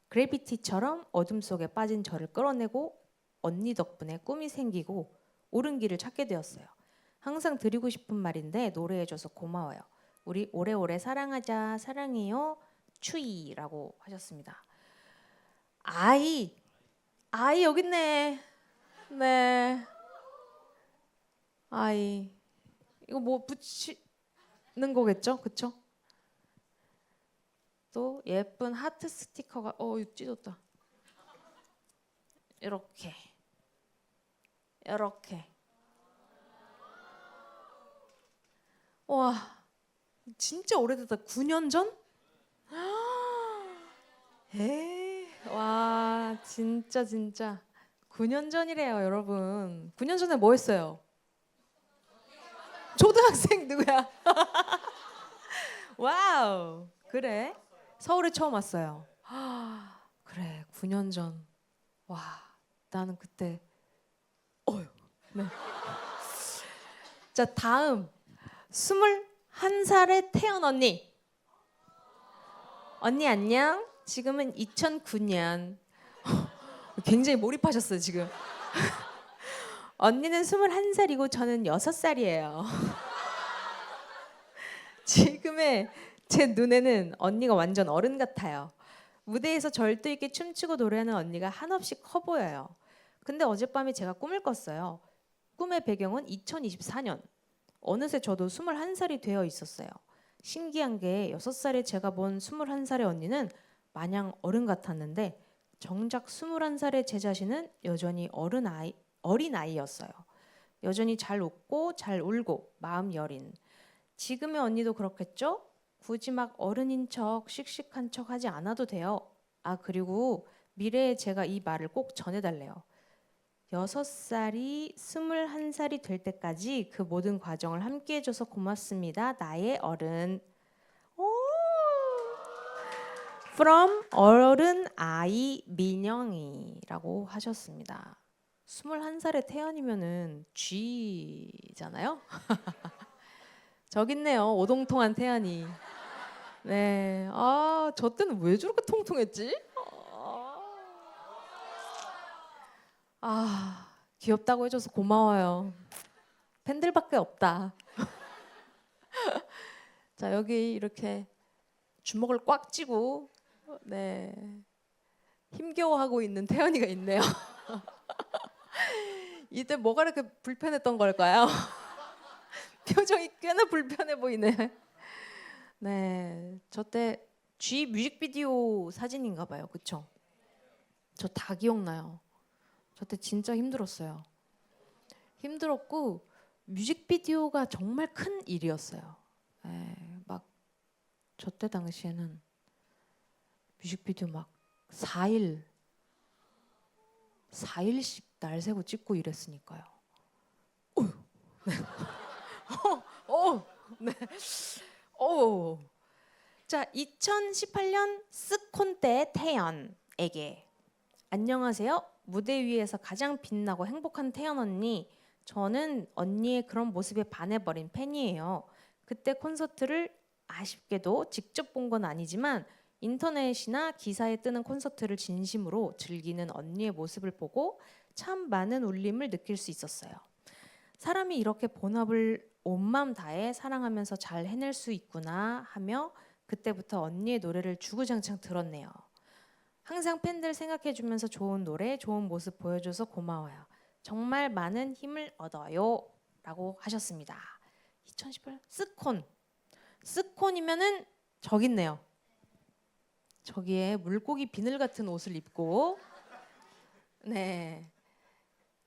그래비티처럼 어둠 속에 빠진 저를 끌어내고 언니 덕분에 꿈이 생기고 옳은 길을 찾게 되었어요. 항상 드리고 싶은 말인데 노래해줘서 고마워요. 우리 오래오래 사랑하자. 사랑해요. 추이라고 하셨습니다. 아이 여기 있네. 네. 아이 이거 뭐 붙이는 거겠죠? 그쵸? 또 예쁜 하트 스티커가 이거 찢었다. 이렇게 와 진짜 오래됐다. 9년 전? 와 진짜 9년 전이래요 여러분. 9년 전에 뭐 했어요? 초등학생 누구야? 와우 그래? 서울에 처음 왔어요. 그래 9년 전. 와 나는 그때 네. 자 다음 21살의 태연 언니. 언니 안녕. 지금은 2009년. 굉장히 몰입하셨어요 지금. 언니는 21살이고 저는 6살이에요. 지금의 제 눈에는 언니가 완전 어른 같아요. 무대에서 절도 있게 춤추고 노래하는 언니가 한없이 커 보여요. 근데 어젯밤에 제가 꿈을 꿨어요. 꿈의 배경은 2024년. 어느새 저도 21살이 되어 있었어요. 신기한 게 6살에 제가 본 21살의 언니는 마냥 어른 같았는데 정작 21살의 제 자신은 여전히 어린 아이였어요. 여전히 잘 웃고 잘 울고 마음 여린. 지금의 언니도 그렇겠죠? 굳이 막 어른인 척 씩씩한 척 하지 않아도 돼요. 그리고 미래의 제가 이 말을 꼭 전해달래요. 6살이 21살이 될 때까지 그 모든 과정을 함께 해줘서 고맙습니다. 나의 어른. From 어른 아이 민영이라고 하셨습니다. 21살의 태연이면은 G잖아요. 저기 있네요. 오동통한 태연이. 네. 저 때는 왜 저렇게 통통했지? 귀엽다고 해줘서 고마워요. 팬들밖에 없다. 자 여기 이렇게 주먹을 꽉 쥐고 네 힘겨워하고 있는 태연이가 있네요. 이때 뭐가 이렇게 불편했던 걸까요? 표정이 꽤나 불편해 보이네. 네, 저 때 G 뮤직비디오 사진인가 봐요. 그쵸? 저 다 기억나요. 저 때 진짜 힘들었어요. 힘들었고 뮤직비디오가 정말 큰 일이었어요. 네, 막 저 때 당시에는 뮤직비디오 막 4일씩 날 새고 찍고 이랬으니까요. 네. 네. 자, 2018년 스콘때 태연에게 안녕하세요. 무대 위에서 가장 빛나고 행복한 태연 언니. 저는 언니의 그런 모습에 반해버린 팬이에요. 그때 콘서트를 아쉽게도 직접 본 건 아니지만 인터넷이나 기사에 뜨는 콘서트를 진심으로 즐기는 언니의 모습을 보고 참 많은 울림을 느낄 수 있었어요. 사람이 이렇게 본업을 온 마음 다해 사랑하면서 잘 해낼 수 있구나 하며 그때부터 언니의 노래를 주구장창 들었네요. 항상 팬들 생각해주면서 좋은 노래, 좋은 모습 보여줘서 고마워요. 정말 많은 힘을 얻어요. 라고 하셨습니다. 2018 스콘. 스콘이면은 저기 있네요. 저기에 물고기 비늘 같은 옷을 입고 네.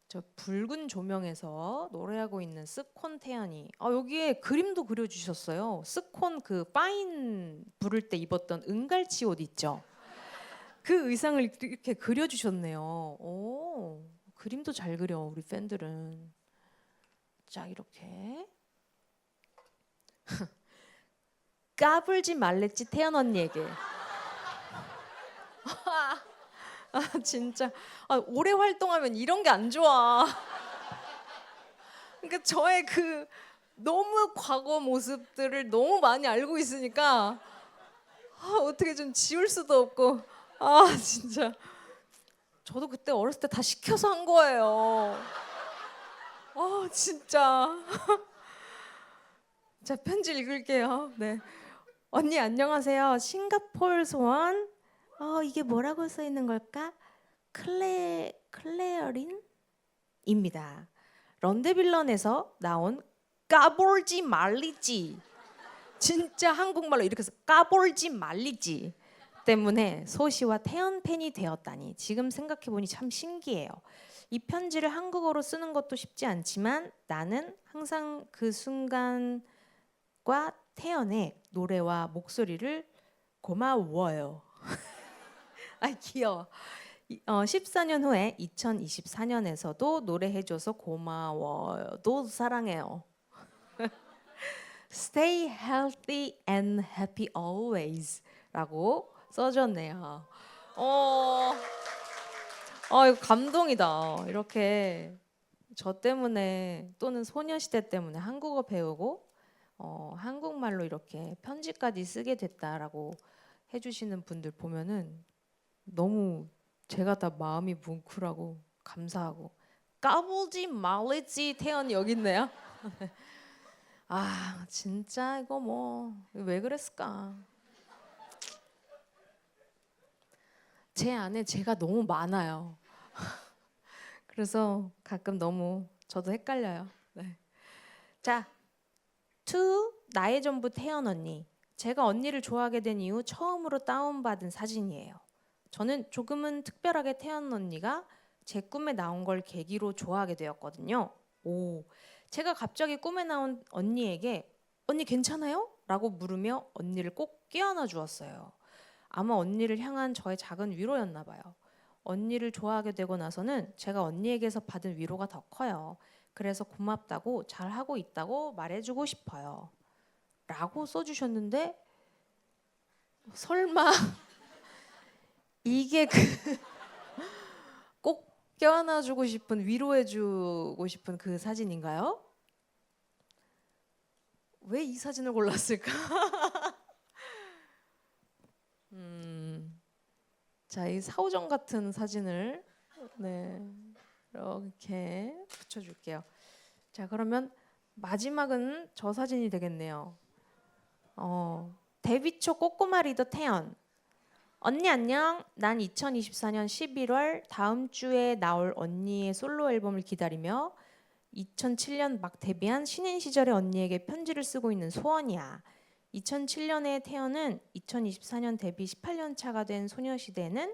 저 붉은 조명에서 노래하고 있는 스콘 태연이 여기에 그림도 그려주셨어요. 스콘 그 파인 부를 때 입었던 은갈치 옷 있죠. 그 의상을 이렇게 그려주셨네요. 오, 그림도 잘 그려 우리 팬들은. 자 이렇게 까불지 말랬지 태연 언니에게. 진짜 오래 활동하면 이런 게 안 좋아. 그러니까 저의 그 너무 과거 모습들을 너무 많이 알고 있으니까 어떻게 좀 지울 수도 없고 진짜 저도 그때 어렸을 때 다 시켜서 한 거예요. 진짜. 자 편지 읽을게요. 네. 언니 안녕하세요. 싱가포르 소원. 이게 뭐라고 써 있는 걸까? 클레어린입니다. 런데빌런에서 나온 까볼지 말리지. 진짜 한국말로 이렇게 해서 까볼지 말리지 때문에 소시와 태연 팬이 되었다니 지금 생각해보니 참 신기해요. 이 편지를 한국어로 쓰는 것도 쉽지 않지만 나는 항상 그 순간과 태연의 노래와 목소리를 고마워요. 귀여워. 14년 후에 2024년에서도 노래해줘서 고마워도 사랑해요. Stay healthy and happy always 라고 써줬네요. 이거 감동이다. 이렇게 저 때문에 또는 소녀시대 때문에 한국어 배우고 한국말로 이렇게 편지까지 쓰게 됐다라고 해주시는 분들 보면은 너무 제가 다 마음이 뭉클하고 감사하고 까불지 말랬지 태연이 여기 있네요. 진짜 이거 뭐 왜 그랬을까? 제 안에 제가 너무 많아요. 그래서 가끔 너무 저도 헷갈려요. 네. 자, to 나의 전부 태연 언니. 제가 언니를 좋아하게 된 이후 처음으로 다운받은 사진이에요. 저는 조금은 특별하게 태연 언니가 제 꿈에 나온 걸 계기로 좋아하게 되었거든요. 제가 갑자기 꿈에 나온 언니에게 언니 괜찮아요? 라고 물으며 언니를 꼭 껴안아 주었어요. 아마 언니를 향한 저의 작은 위로였나 봐요. 언니를 좋아하게 되고 나서는 제가 언니에게서 받은 위로가 더 커요. 그래서 고맙다고 잘하고 있다고 말해주고 싶어요. 라고 써주셨는데 설마 이게 꼭 껴안아주고 싶은 위로해주고 싶은 그 사진인가요? 왜 이 사진을 골랐을까? 자, 이 사오정 같은 사진을 이렇게 붙여줄게요. 자, 그러면 마지막은 저 사진이 되겠네요. 데뷔 초 꼬꼬마 리더 태연. 언니 안녕. 난 2024년 11월 다음 주에 나올 언니의 솔로 앨범을 기다리며 2007년 막 데뷔한 신인 시절의 언니에게 편지를 쓰고 있는 소원이야. 2007년에 태연은 2024년 데뷔 18년 차가 된 소녀시대는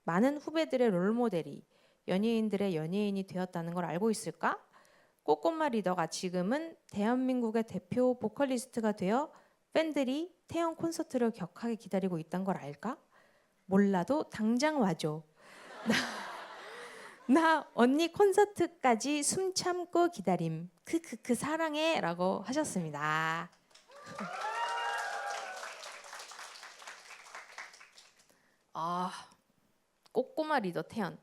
많은 후배들의 롤모델이 연예인들의 연예인이 되었다는 걸 알고 있을까? 꼬꼬마 리더가 지금은 대한민국의 대표 보컬리스트가 되어 팬들이 태연 콘서트를 격하게 기다리고 있다는 걸 알까? 몰라도 당장 와줘. 나 언니 콘서트까지 숨 참고 기다림. 크크크 사랑해 라고 하셨습니다. 꼬꼬마 리더 태연.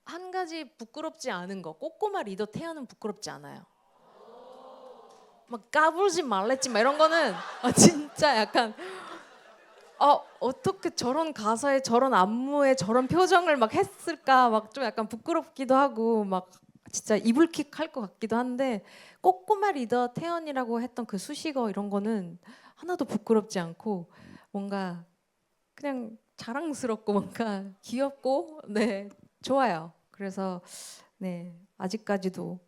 한 가지 부끄럽지 않은 거. 꼬꼬마 리더 태연은 부끄럽지 않아요. 막 까불지 말랬지 막 이런 거는 진짜 약간 어떻게 저런 가사에 저런 안무에 저런 표정을 막 했을까 막 좀 약간 부끄럽기도 하고 막 진짜 이불킥 할 것 같기도 한데 꼬꼬마 리더 태연이라고 했던 그 수식어 이런 거는 하나도 부끄럽지 않고 뭔가 그냥 자랑스럽고 뭔가 귀엽고 네 좋아요. 그래서 네 아직까지도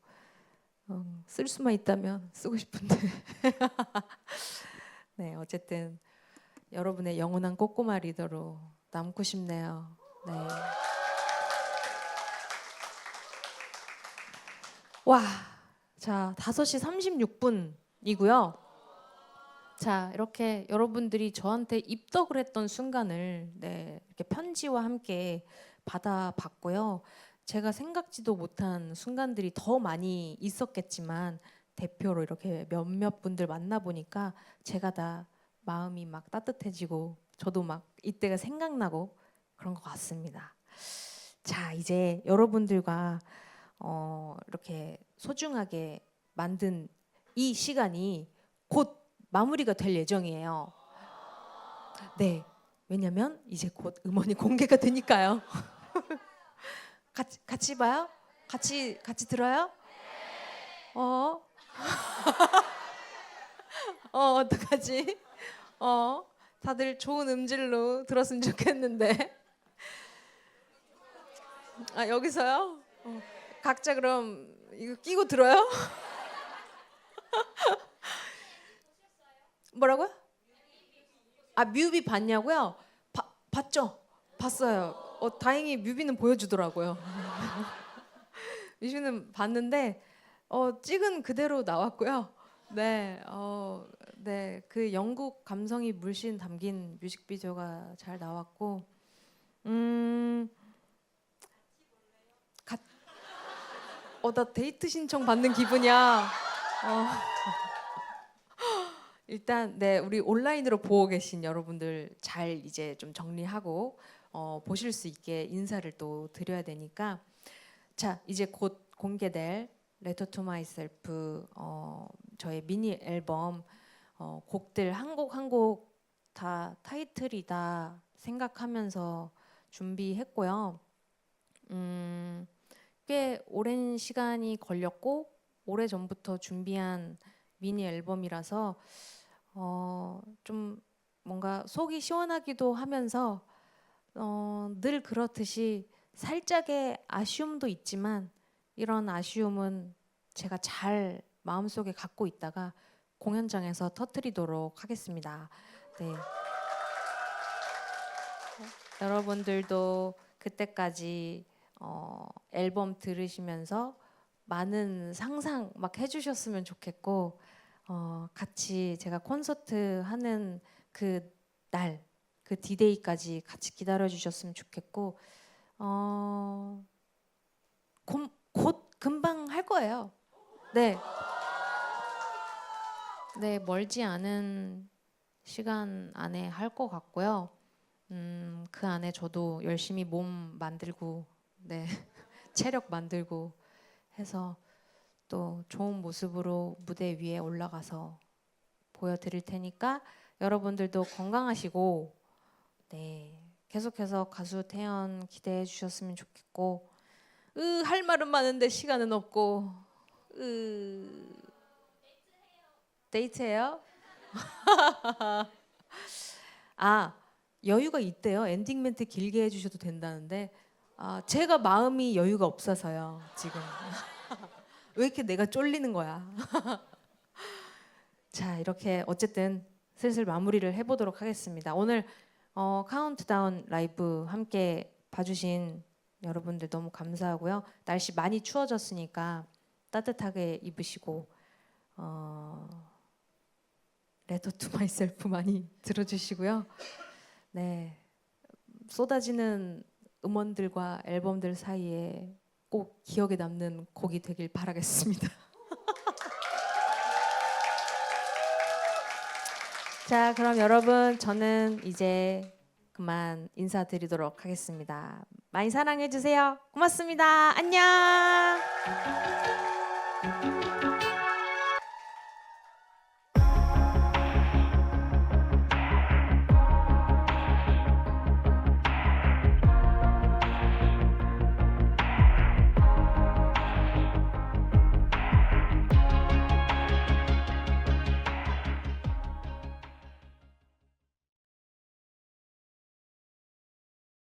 쓸 수만 있다면 쓰고 싶은데 네 어쨌든 여러분의 영원한 꼬꼬마 리더로 남고 싶네요. 네. 와, 자 5시 36분이고요. 자 이렇게 여러분들이 저한테 입덕을 했던 순간을 네, 이렇게 편지와 함께 받아봤고요. 제가 생각지도 못한 순간들이 더 많이 있었겠지만 대표로 이렇게 몇몇 분들 만나보니까 제가 다 마음이 막 따뜻해지고 저도 막 이때가 생각나고 그런 것 같습니다. 자 이제 여러분들과 이렇게 소중하게 만든 이 시간이 곧 마무리가 될 예정이에요. 네, 왜냐면 이제 곧 음원이 공개가 되니까요. 같이 봐요? 같이 들어요? 어, 어떡하지? 다들 좋은 음질로 들었으면 좋겠는데. 아 여기서요? 각자 그럼 이거 끼고 들어요? 뭐라고요? 아 뮤비 봤냐고요? 봤죠? 봤어요. 다행히 뮤비는 보여주더라고요. 뮤비는 봤는데 찍은 그대로 나왔고요. 네, 네, 그 영국 감성이 물씬 담긴 뮤직비디오가 잘 나왔고, 가, 나 데이트 신청 받는 기분이야. 일단 네 우리 온라인으로 보고 계신 여러분들 잘 이제 좀 정리하고 보실 수 있게 인사를 또 드려야 되니까 자 이제 곧 공개될 Letter to Myself 저의 미니 앨범 곡들 한 곡 한 곡 다 타이틀이다 생각하면서 준비했고요. 꽤 오랜 시간이 걸렸고 오래 전부터 준비한 미니 앨범이라서 좀 뭔가 속이 시원하기도 하면서 늘 그렇듯이 살짝의 아쉬움도 있지만 이런 아쉬움은 제가 잘 마음속에 갖고 있다가 공연장에서 터뜨리도록 하겠습니다. 네. 여러분들도 그때까지 앨범 들으시면서 많은 상상 막 해주셨으면 좋겠고 같이 제가 콘서트 하는 그 날, 그 디데이까지 같이 기다려 주셨으면 좋겠고 곧 금방 할 거예요. 네. 네, 멀지 않은 시간 안에 할 것 같고요. 그 안에 저도 열심히 몸 만들고, 네, 체력 만들고 해서 또 좋은 모습으로 무대 위에 올라가서 보여드릴 테니까 여러분들도 건강하시고, 네, 계속해서 가수 태연 기대해 주셨으면 좋겠고, 할 말은 많은데 시간은 없고, 데이트해요? 아 여유가 있대요. 엔딩 멘트 길게 해주셔도 된다는데 제가 마음이 여유가 없어서요 지금. 왜 이렇게 내가 쫄리는 거야? 자 이렇게 어쨌든 슬슬 마무리를 해보도록 하겠습니다. 오늘 카운트다운 라이브 함께 봐주신 여러분들 너무 감사하고요. 날씨 많이 추워졌으니까 따뜻하게 입으시고 Letter to Myself 많이 들어주시고요. 네, 쏟아지는 음원들과 앨범들 사이에 꼭 기억에 남는 곡이 되길 바라겠습니다. 자, 그럼 여러분 저는 이제 그만 인사드리도록 하겠습니다. 많이 사랑해 주세요. 고맙습니다. 안녕.